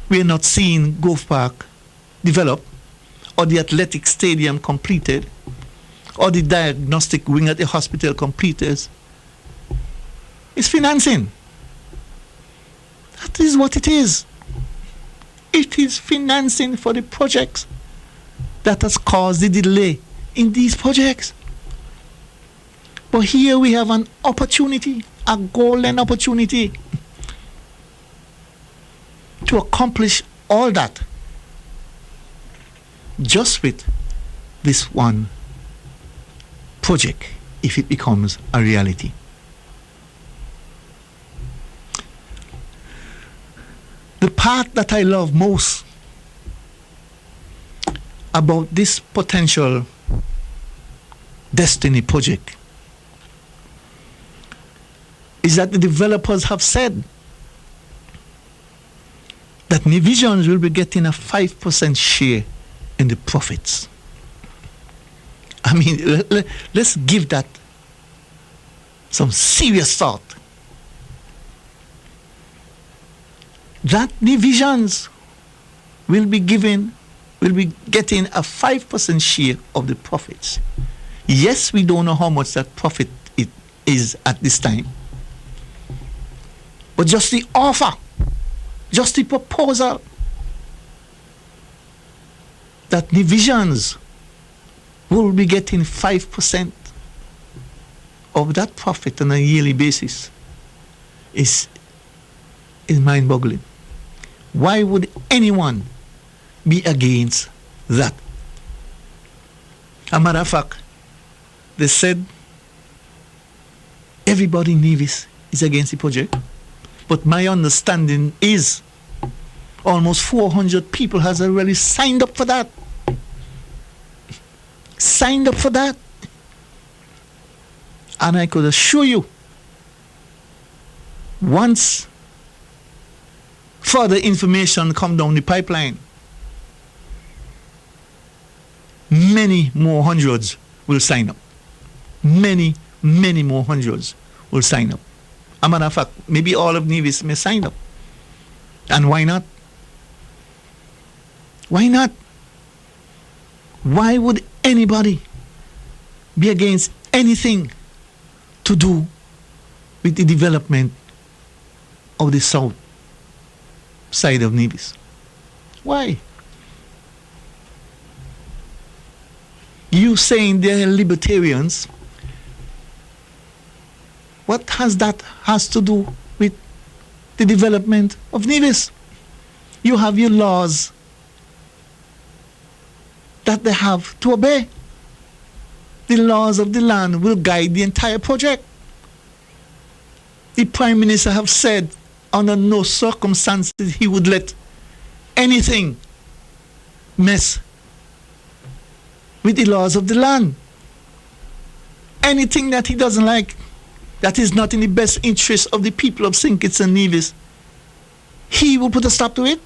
we are not seeing Grove Park develop, or the athletic stadium completed, or the diagnostic wing at the hospital completed, is financing. That is what it is. It is financing for the projects that has caused the delay in these projects. But here we have an opportunity, a golden opportunity, to accomplish all that just with this one project, if it becomes a reality. The part that I love most about this potential Destiny project is that the developers have said that Nevisions will be getting a 5% share in the profits. I mean, let's give that some serious thought. That Nevisions will be getting a 5% share of the profits. Yes, we don't know how much that profit it is at this time. But just the offer, just the proposal that Nevisions will be getting 5% of that profit on a yearly basis is mind-boggling. Why would anyone be against that? A matter of fact, they said everybody in Nevis is against the project. But my understanding is almost 400 people has already signed up for that. Signed up for that. And I could assure you, once further information come down the pipeline, many more hundreds will sign up. Many more hundreds will sign up. As a matter of fact, maybe all of Nevis may sign up. And why not? Why not? Why would anybody be against anything to do with the development of the south side of Nevis? Why? You saying they're libertarians. What has to do with the development of Nevis? You have your laws that they have to obey. The laws of the land will guide the entire project. The Prime Minister have said under no circumstances he would let anything mess with the laws of the land. Anything that he doesn't like, that is not in the best interest of the people of St. Kitts and Nevis, he will put a stop to it.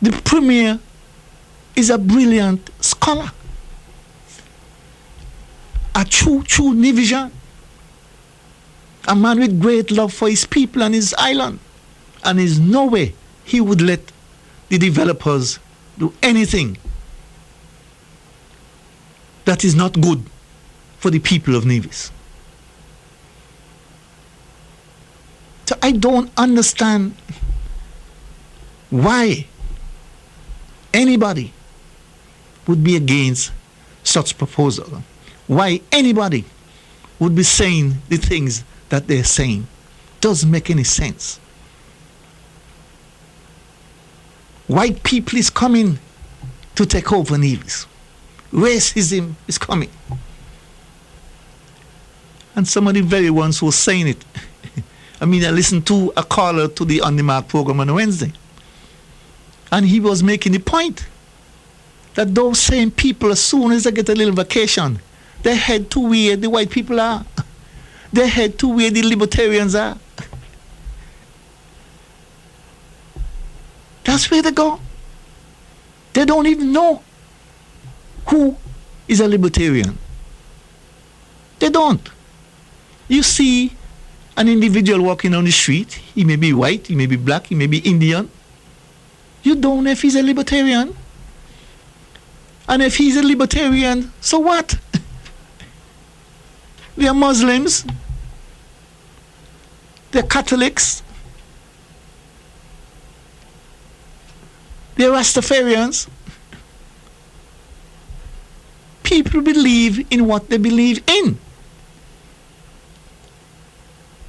The Premier is a brilliant scholar, a true Nevisian, a man with great love for his people and his island, and there's no way he would let the developers do anything that is not good for the people of Nevis. So I don't understand why anybody would be against such proposal. Why anybody would be saying the things that they're saying. Doesn't make any sense. White people is coming to take over Nevis. Racism is coming. And some of the very ones who were saying it. I mean, I listened to a caller to the On The Mark program on Wednesday. And he was making the point that those same people, as soon as they get a little vacation, they head to where the white people are. They head to where the libertarians are. That's where they go. They don't even know who is a libertarian. They don't. You see an individual walking on the street, he may be white, he may be black, he may be Indian. You don't know if he's a libertarian. And if he's a libertarian, so what? They are Muslims. They're Catholics. They're Rastafarians. People believe in what they believe in.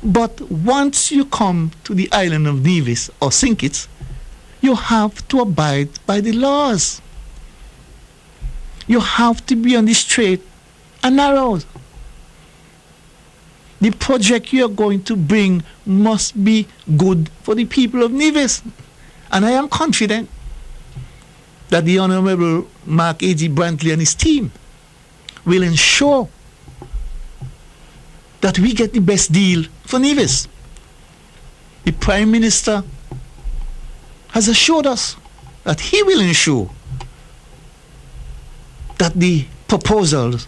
But once you come to the island of Nevis or St. Kitts, you have to abide by the laws. You have to be on the straight and narrow. The project you are going to bring must be good for the people of Nevis. And I am confident that the Honorable Mark A.G. Brantley and his team will ensure that we get the best deal for Nevis. The Prime Minister has assured us that he will ensure that the proposals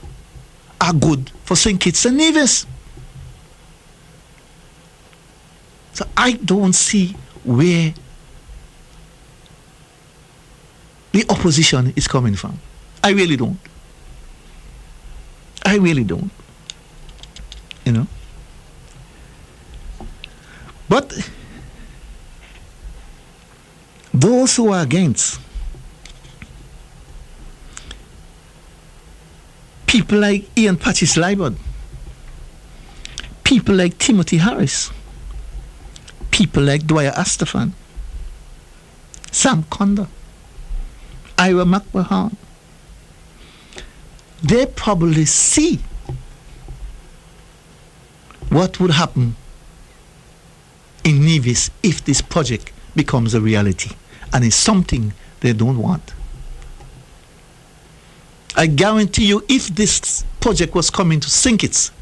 are good for St. Kitts and Nevis. So I don't see where the opposition is coming from. I really don't. I really don't. You know? But those who are against, people like Ian Patchis Libod, people like Timothy Harris, people like Dwyer Astafan, Sam Conda, Ira McMahon, they probably see what would happen in Nevis if this project becomes a reality, and it's something they don't want. I guarantee you, if this project was coming to St. Kitts,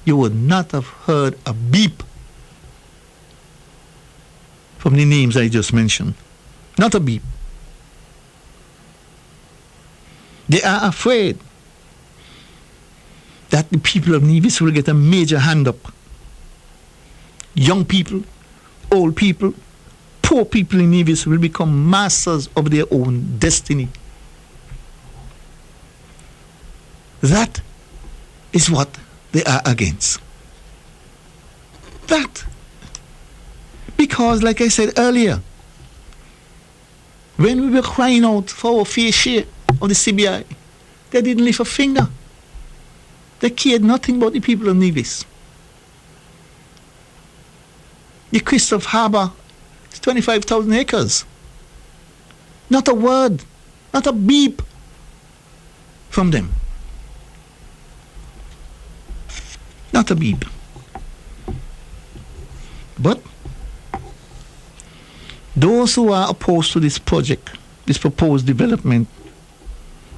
you would not have heard a beep from the names I just mentioned. Not a beep. They are afraid that the people of Nevis will get a major hand up. Young people, old people, poor people in Nevis will become masters of their own destiny. That is what they are against. That. Because, like I said earlier, when we were crying out for our fair share of the CBI, they didn't lift a finger. They cared nothing about the people of Nevis. The Christoph Harbour is 25,000 acres. Not a word, not a beep from them. Not a beep. But those who are opposed to this project, this proposed development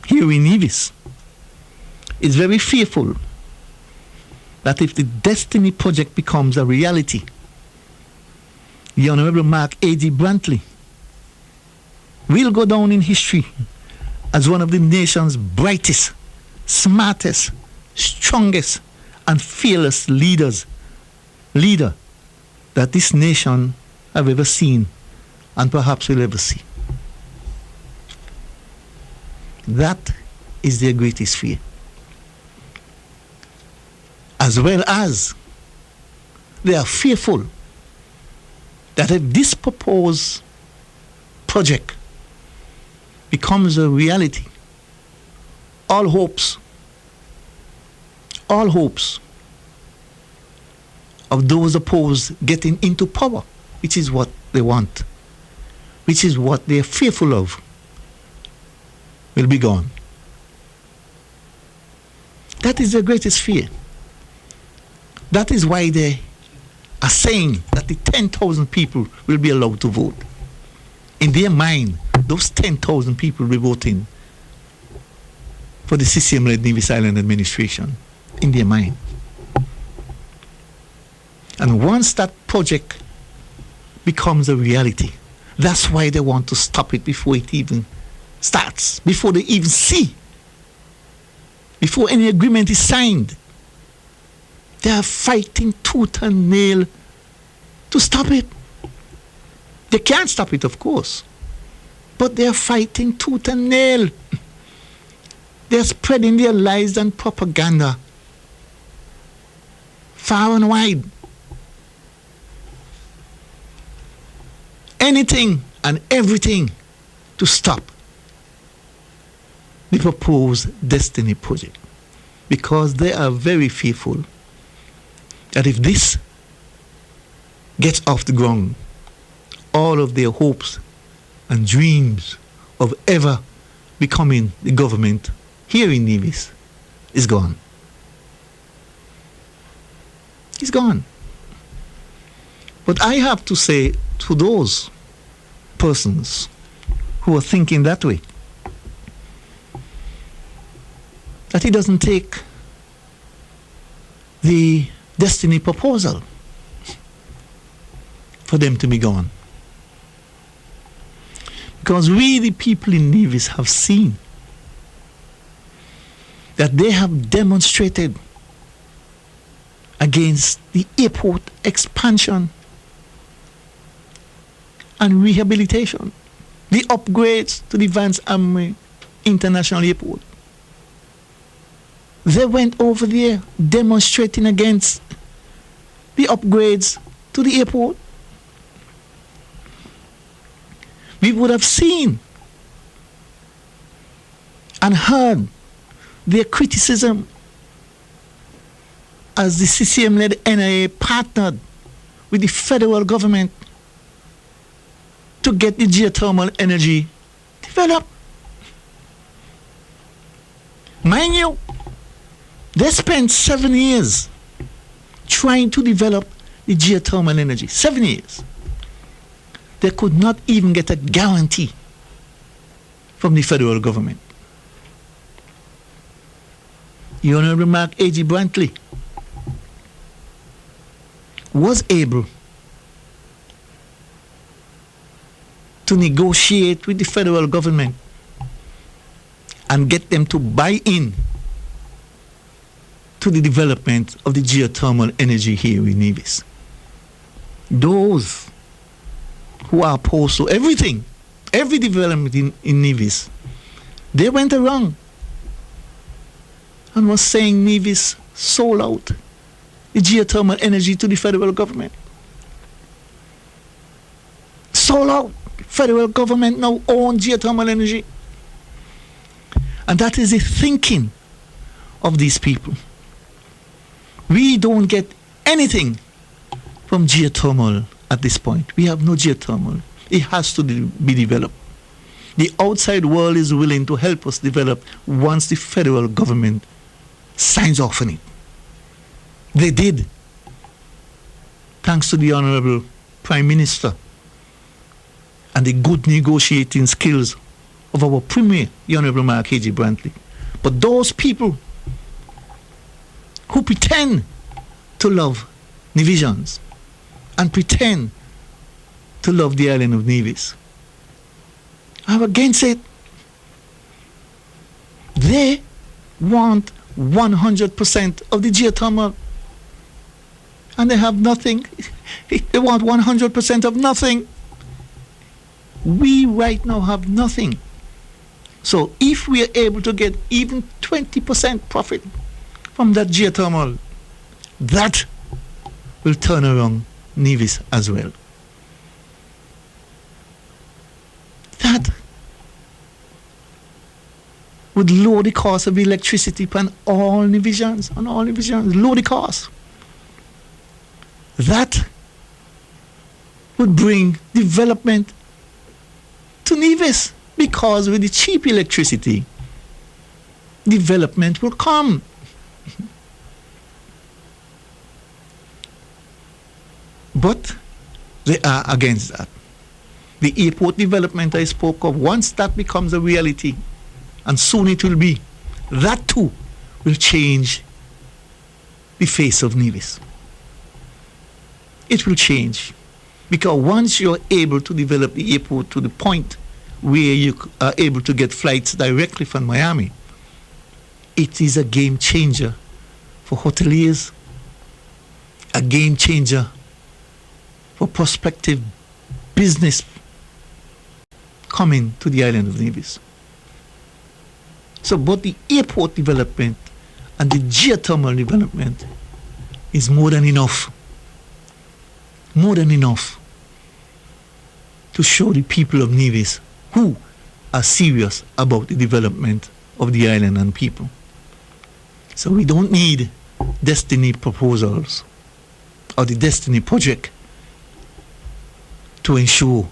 here in Nevis, is very fearful that if the Destiny project becomes a reality, the Honorable Mark A.G. Brantley will go down in history as one of the nation's brightest, smartest, strongest, and fearless leader that this nation have ever seen and perhaps will ever see. That is their greatest fear. As well as they are fearful that if this proposed project becomes a reality, all hopes of those opposed getting into power, which is what they want, which is what they are fearful of, will be gone. That is their greatest fear. That is why they are saying that the 10,000 people will be allowed to vote. In their mind, those 10,000 people will be voting for the CCM-led Nevis Island Administration. In their mind. And once that project becomes a reality, that's why they want to stop it before it even starts, before they even see, before any agreement is signed. They are fighting tooth and nail to stop it. They can't stop it, of course, but they are fighting tooth and nail. They are spreading their lies and propaganda far and wide. Anything and everything to stop the proposed Destiny project, because they are very fearful that if this gets off the ground, all of their hopes and dreams of ever becoming the government here in Nevis is gone. It's gone. But I have to say to those persons who are thinking that way, that he doesn't take the destiny proposal for them to be gone. Because we, the people in Nevis, have seen that they have demonstrated against the airport expansion and rehabilitation, the upgrades to the Vance Amway International Airport. They went over there demonstrating against the upgrades to the airport. We would have seen and heard their criticism as the CCM-led NIA partnered with the federal government to get the geothermal energy developed. Mind you, they spent 7 years trying to develop the geothermal energy. 7 years. They could not even get a guarantee from the federal government. The Honorable Mark A.G. Brantley was able to negotiate with the federal government and get them to buy in to the development of the geothermal energy here in Nevis. Those who are opposed to everything, every development in Nevis, they went around and was saying Nevis sold out the geothermal energy to the federal government. Sold out. Federal government now owns geothermal energy. And that is the thinking of these people. We don't get anything from geothermal at this point. We have no geothermal. It has to be developed. The outside world is willing to help us develop once the federal government signs off on it. They did. Thanks to the Honorable Prime Minister and the good negotiating skills of our Premier, the Honorable Mark A.G. Brantley. But those people who pretend to love Nevisians and pretend to love the island of Nevis are against it. They want 100% of the geothermal, and they have nothing. They want 100% of nothing. We right now have nothing. So if we are able to get even 20% profit from that geothermal, that will turn around Nevis as well. That would lower the cost of electricity on all Nevisians, lower the cost. That would bring development to Nevis, because with the cheap electricity, development will come. But they are against that. The airport development I spoke of, once that becomes a reality, and soon it will be, that too will change the face of Nevis. It will change. Because once you're able to develop the airport to the point where you are able to get flights directly from Miami, it is a game changer for hoteliers, a game changer for prospective business coming to the island of Nevis. So both the airport development and the geothermal development is more than enough. More than enough to show the people of Nevis who are serious about the development of the island and people. So we don't need destiny proposals or the destiny project to ensure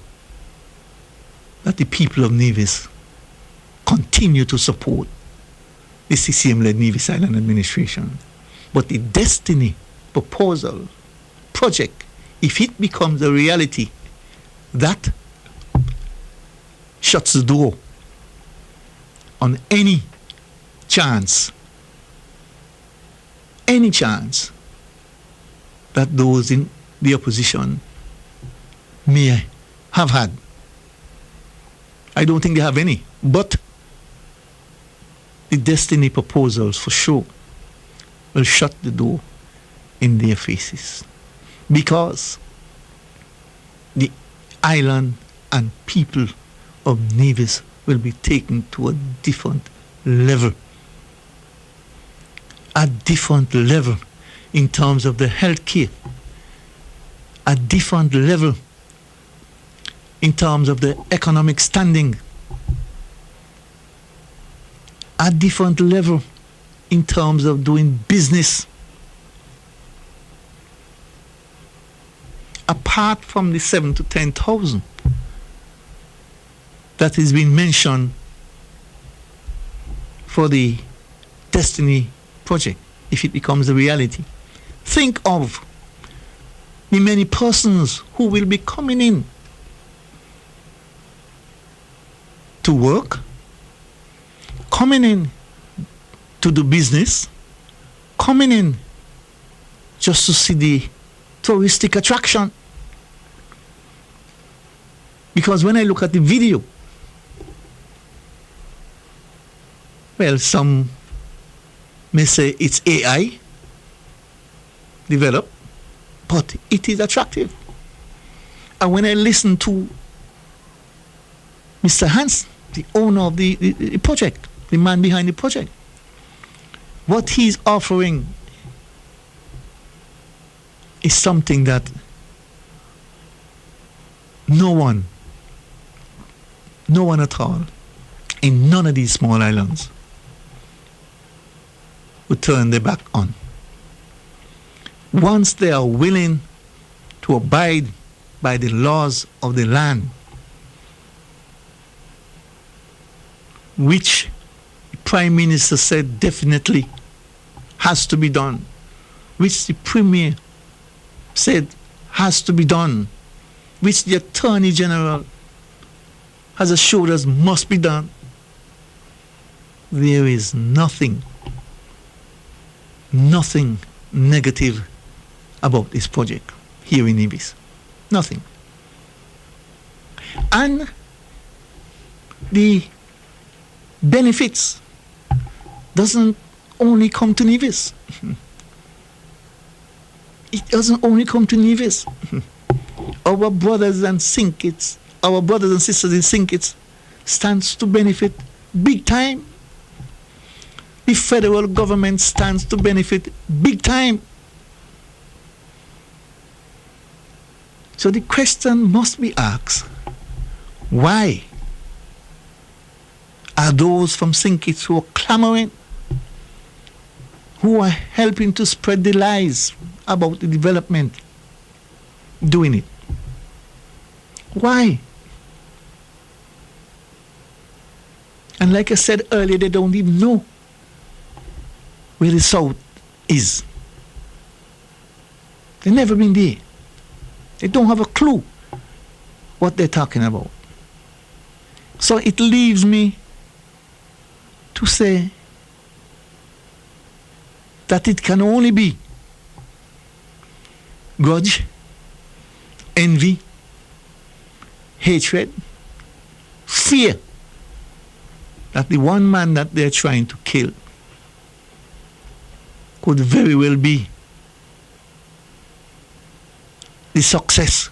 that the people of Nevis continue to support the CCM-led Nevis Island Administration. But the destiny proposal project, if it becomes a reality, that shuts the door on any chance any chance that those in the opposition may have had. I don't think they have any. But the Destiny proposals for sure will shut the door in their faces. Because the island and people of Nevis will be taken to a different level. A different level in terms of the health care. A different level in terms of the economic standing. A different level in terms of doing business. Apart from the 7 to 10,000 that has been mentioned for the Destiny project, if it becomes a reality, think of the many persons who will be coming in to work, coming in to do business, coming in just to see the touristic attraction. Because when I look at the video, well, some may say it's AI developed, but it is attractive. And when I listen to Mr. Hans, the owner of the project, the man behind the project, what he's offering is something that no one at all in none of these small islands would turn their back on. Once they are willing to abide by the laws of the land, which the Prime Minister said definitely has to be done, which the Premier said has to be done, which the Attorney General has assured us must be done, there is nothing negative about this project here in Nevis. Nothing. And the benefits doesn't only come to Nevis. It doesn't only come to Nevis. Our brothers and sisters in Sinkits stands to benefit big time. The federal government stands to benefit big time. So the question must be asked, why are those from Sinkits who are clamoring, who are helping to spread the lies about the development, doing it? Why? And like I said earlier, they don't even know where the south is. They've never been there. They don't have a clue what they're talking about. So it leaves me to say that it can only be grudge, envy, hatred, fear that the one man that they're trying to kill could very well be the success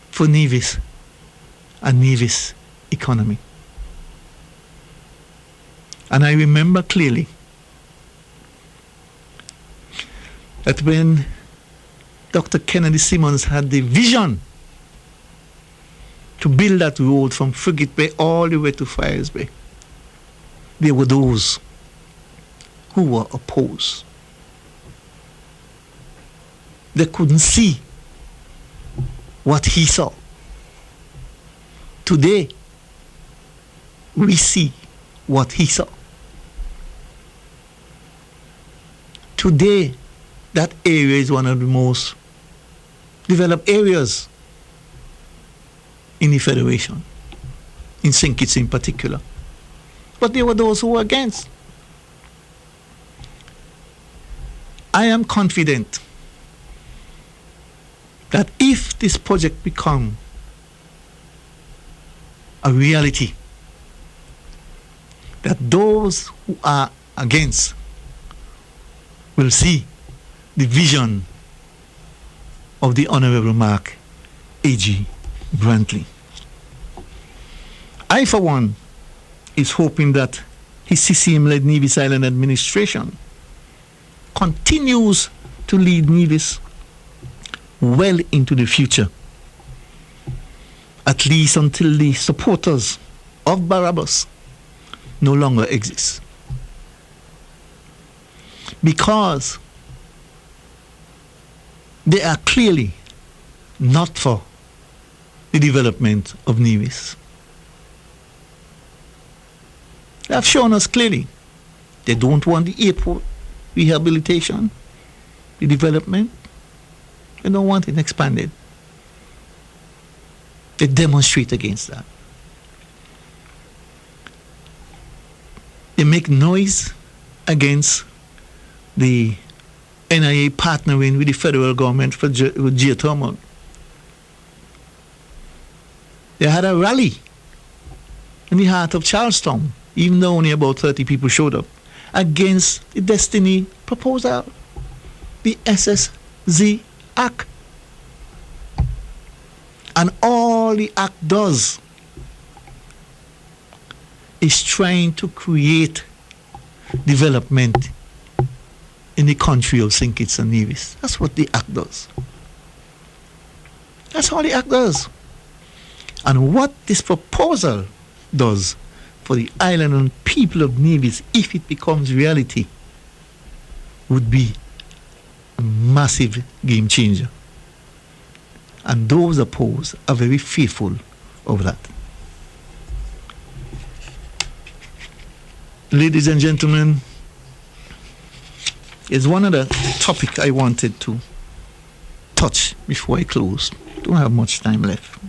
for Nevis and Nevis economy. And I remember clearly that when Dr. Kennedy Simmons had the vision to build that road from Frigate Bay all the way to Friars Bay, there were those who were opposed. They couldn't see what he saw. Today, we see what he saw. Today, that area is one of the most developed areas in the Federation, in St. Kitts in particular. But there were those who were against. I am confident that if this project become a reality, that those who are against will see the vision of the Honorable Mark A.G. Brantley. I, for one, is hoping that his CCM-led Nevis Island Administration continues to lead Nevis well into the future, at least until the supporters of Barabbas no longer exist. Because they are clearly not for the development of Nevis. They have shown us clearly they don't want the airport rehabilitation, the development. They don't want it expanded. They demonstrate against that. They make noise against the NIA partnering with the federal government for geothermal. They had a rally in the heart of Charlestown, even though only about 30 people showed up, against the Destiny proposal, the SSZ Act. And all the Act does is trying to create development in the country of St. Kitts and Nevis. That's what the Act does. That's all the Act does. And what this proposal does for the island and people of Nevis, if it becomes reality, would be a massive game changer. And those opposed are very fearful of that. Ladies and gentlemen, is one other topic I wanted to touch before I close. Don't have much time left.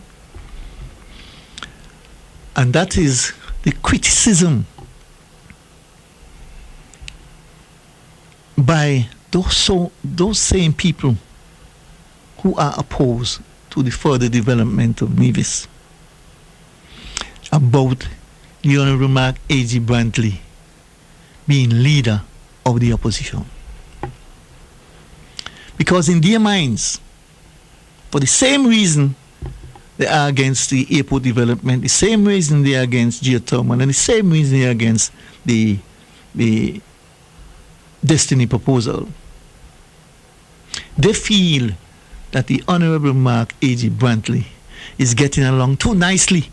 And that is the criticism by those same people who are opposed to the further development of Nevis about the Honorable Mark A.G. Brantley being leader of the opposition. Because in their minds, for the same reason they are against the airport development, the same reason they are against geothermal, and the same reason they are against the Destiny proposal, they feel that the Honorable Mark A.G. Brantley is getting along too nicely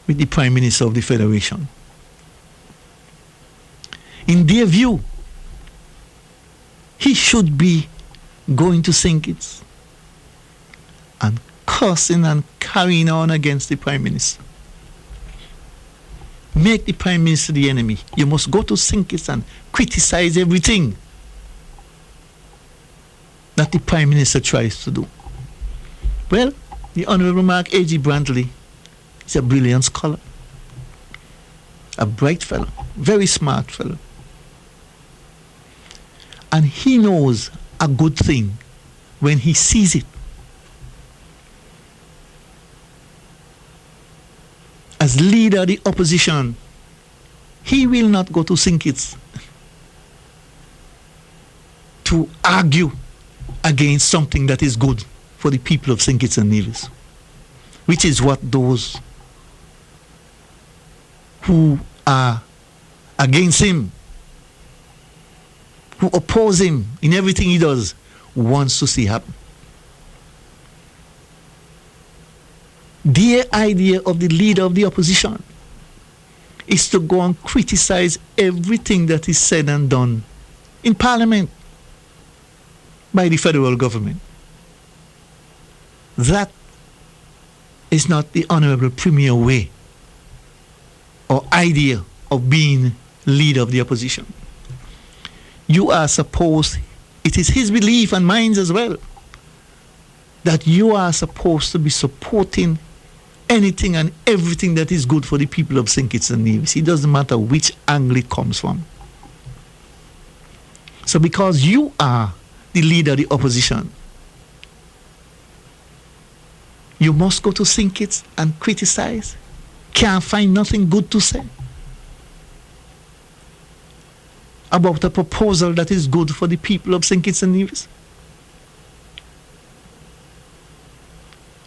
with the Prime Minister of the Federation. In their view, he should be going to St. Kitts and cursing and carrying on against the Prime Minister. Make the Prime Minister the enemy. You must go to St. Kitts and criticize everything that the Prime Minister tries to do. Well, the Honorable Mark A.G. Brantley is a brilliant scholar, a bright fellow, very smart fellow. And he knows a good thing when he sees it. As leader of the opposition, he will not go to St. Kitts to argue against something that is good for the people of St. Kitts and Nevis, which is what those who are against him, who oppose him in everything he does, wants to see happen. Their idea of the leader of the opposition is to go and criticize everything that is said and done in Parliament by the federal government. That is not the honorable premier way or idea of being leader of the opposition. You are supposed, it is his belief and mine as well, that you are supposed to be supporting anything and everything that is good for the people of St. Kitts and Nevis. It doesn't matter which angle it comes from. So because you are the leader of the opposition, you must go to St. Kitts and criticize. Can't find nothing good to say about a proposal that is good for the people of St. Kitts and Nevis.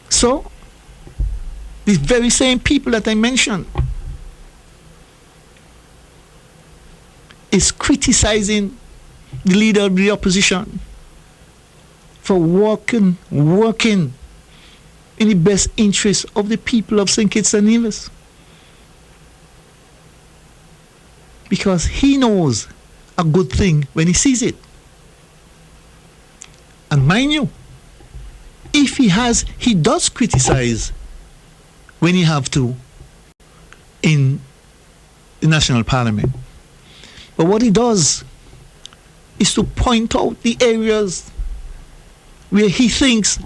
So, these very same people that I mentioned is criticizing the leader of the opposition for working in the best interest of the people of St. Kitts and Nevis. Because he knows a good thing when he sees it. And mind you, if he does criticize when he have to in the National Parliament. But what he does is to point out the areas where he thinks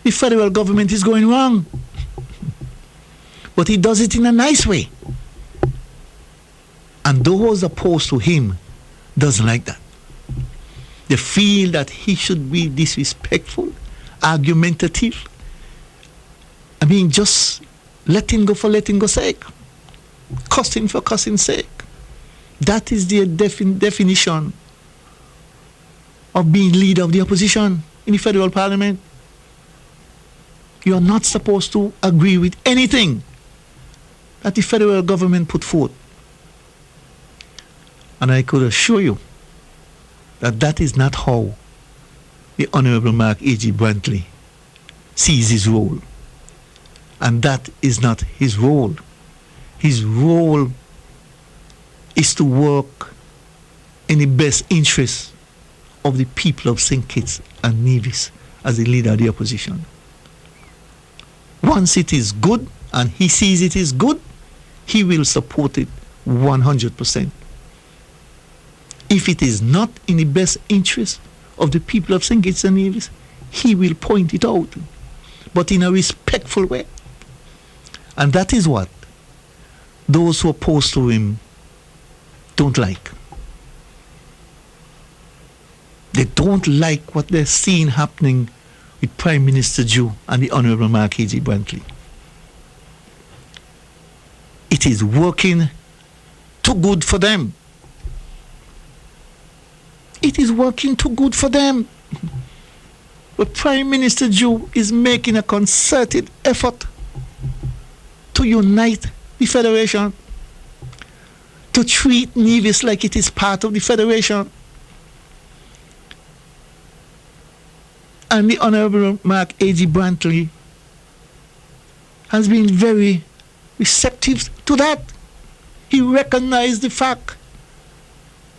the federal government is going wrong. But he does it in a nice way. And those opposed to him doesn't like that. They feel that he should be disrespectful, argumentative. I mean, just letting go for letting go sake. Cussing for cussing sake. That is the definition of being leader of the opposition in the federal parliament. You are not supposed to agree with anything that the federal government put forth. And I could assure you that that is not how the Honorable Mark A.G. Brantley sees his role. And that is not his role. His role is to work in the best interest of the people of St. Kitts and Nevis as the leader of the opposition. Once it is good and he sees it is good, he will support it 100%. If it is not in the best interest of the people of St. Kitts and Nevis, he will point it out, but in a respectful way. And that is what those who are opposed to him don't like. They don't like what they're seeing happening with Prime Minister Jew and the Honorable Mark A.G. Brantley. It is working too good for them. It is working too good for them. But Prime Minister Jew is making a concerted effort to unite the Federation, to treat Nevis like it is part of the Federation. And the Honorable Mark A.G. Brantley has been very receptive to that. He recognized the fact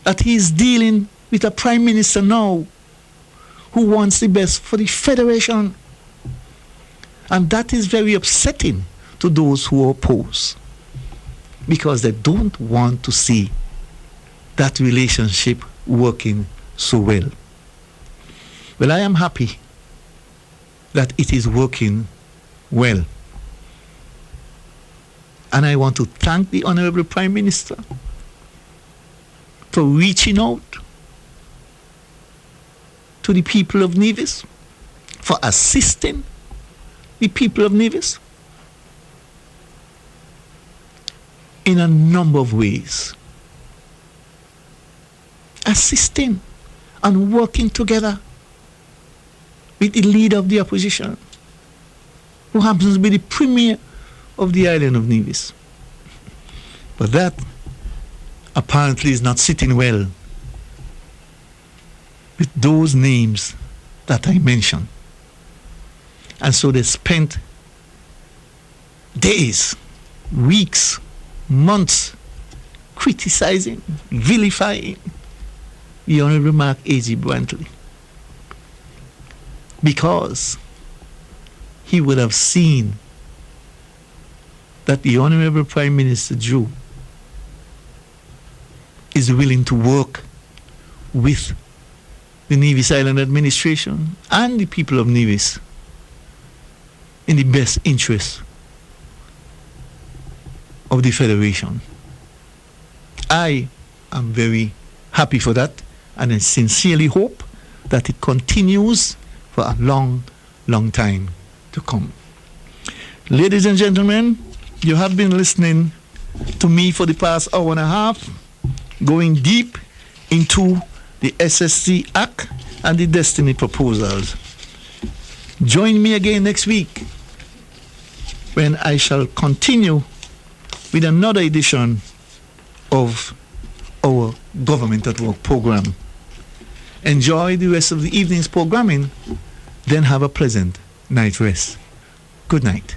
that he is dealing with a Prime Minister now who wants the best for the Federation. And that is very upsetting to those who are opposed, because they don't want to see that relationship working so well. Well, I am happy that it is working well. And I want to thank the Honorable Prime Minister for reaching out to the people of Nevis, for assisting the people of Nevis in a number of ways. Assisting and working together with the leader of the opposition, who happens to be the premier of the island of Nevis. But that apparently is not sitting well with those names that I mentioned. And so they spent days, weeks, months criticizing, vilifying the Honorable Mark A.G. Brantley, because he would have seen that the Honorable Prime Minister Drew is willing to work with the Nevis Island Administration and the people of Nevis in the best interest of the Federation. I am very happy for that, And I sincerely hope that it continues for a long, long time to come. Ladies and gentlemen, you have been listening to me for the past hour and a half, going deep into the SSC Act and the Destiny proposals. Join me again next week when I shall continue with another edition of our Government at Work program. Enjoy the rest of the evening's programming, then have a pleasant night rest. Good night.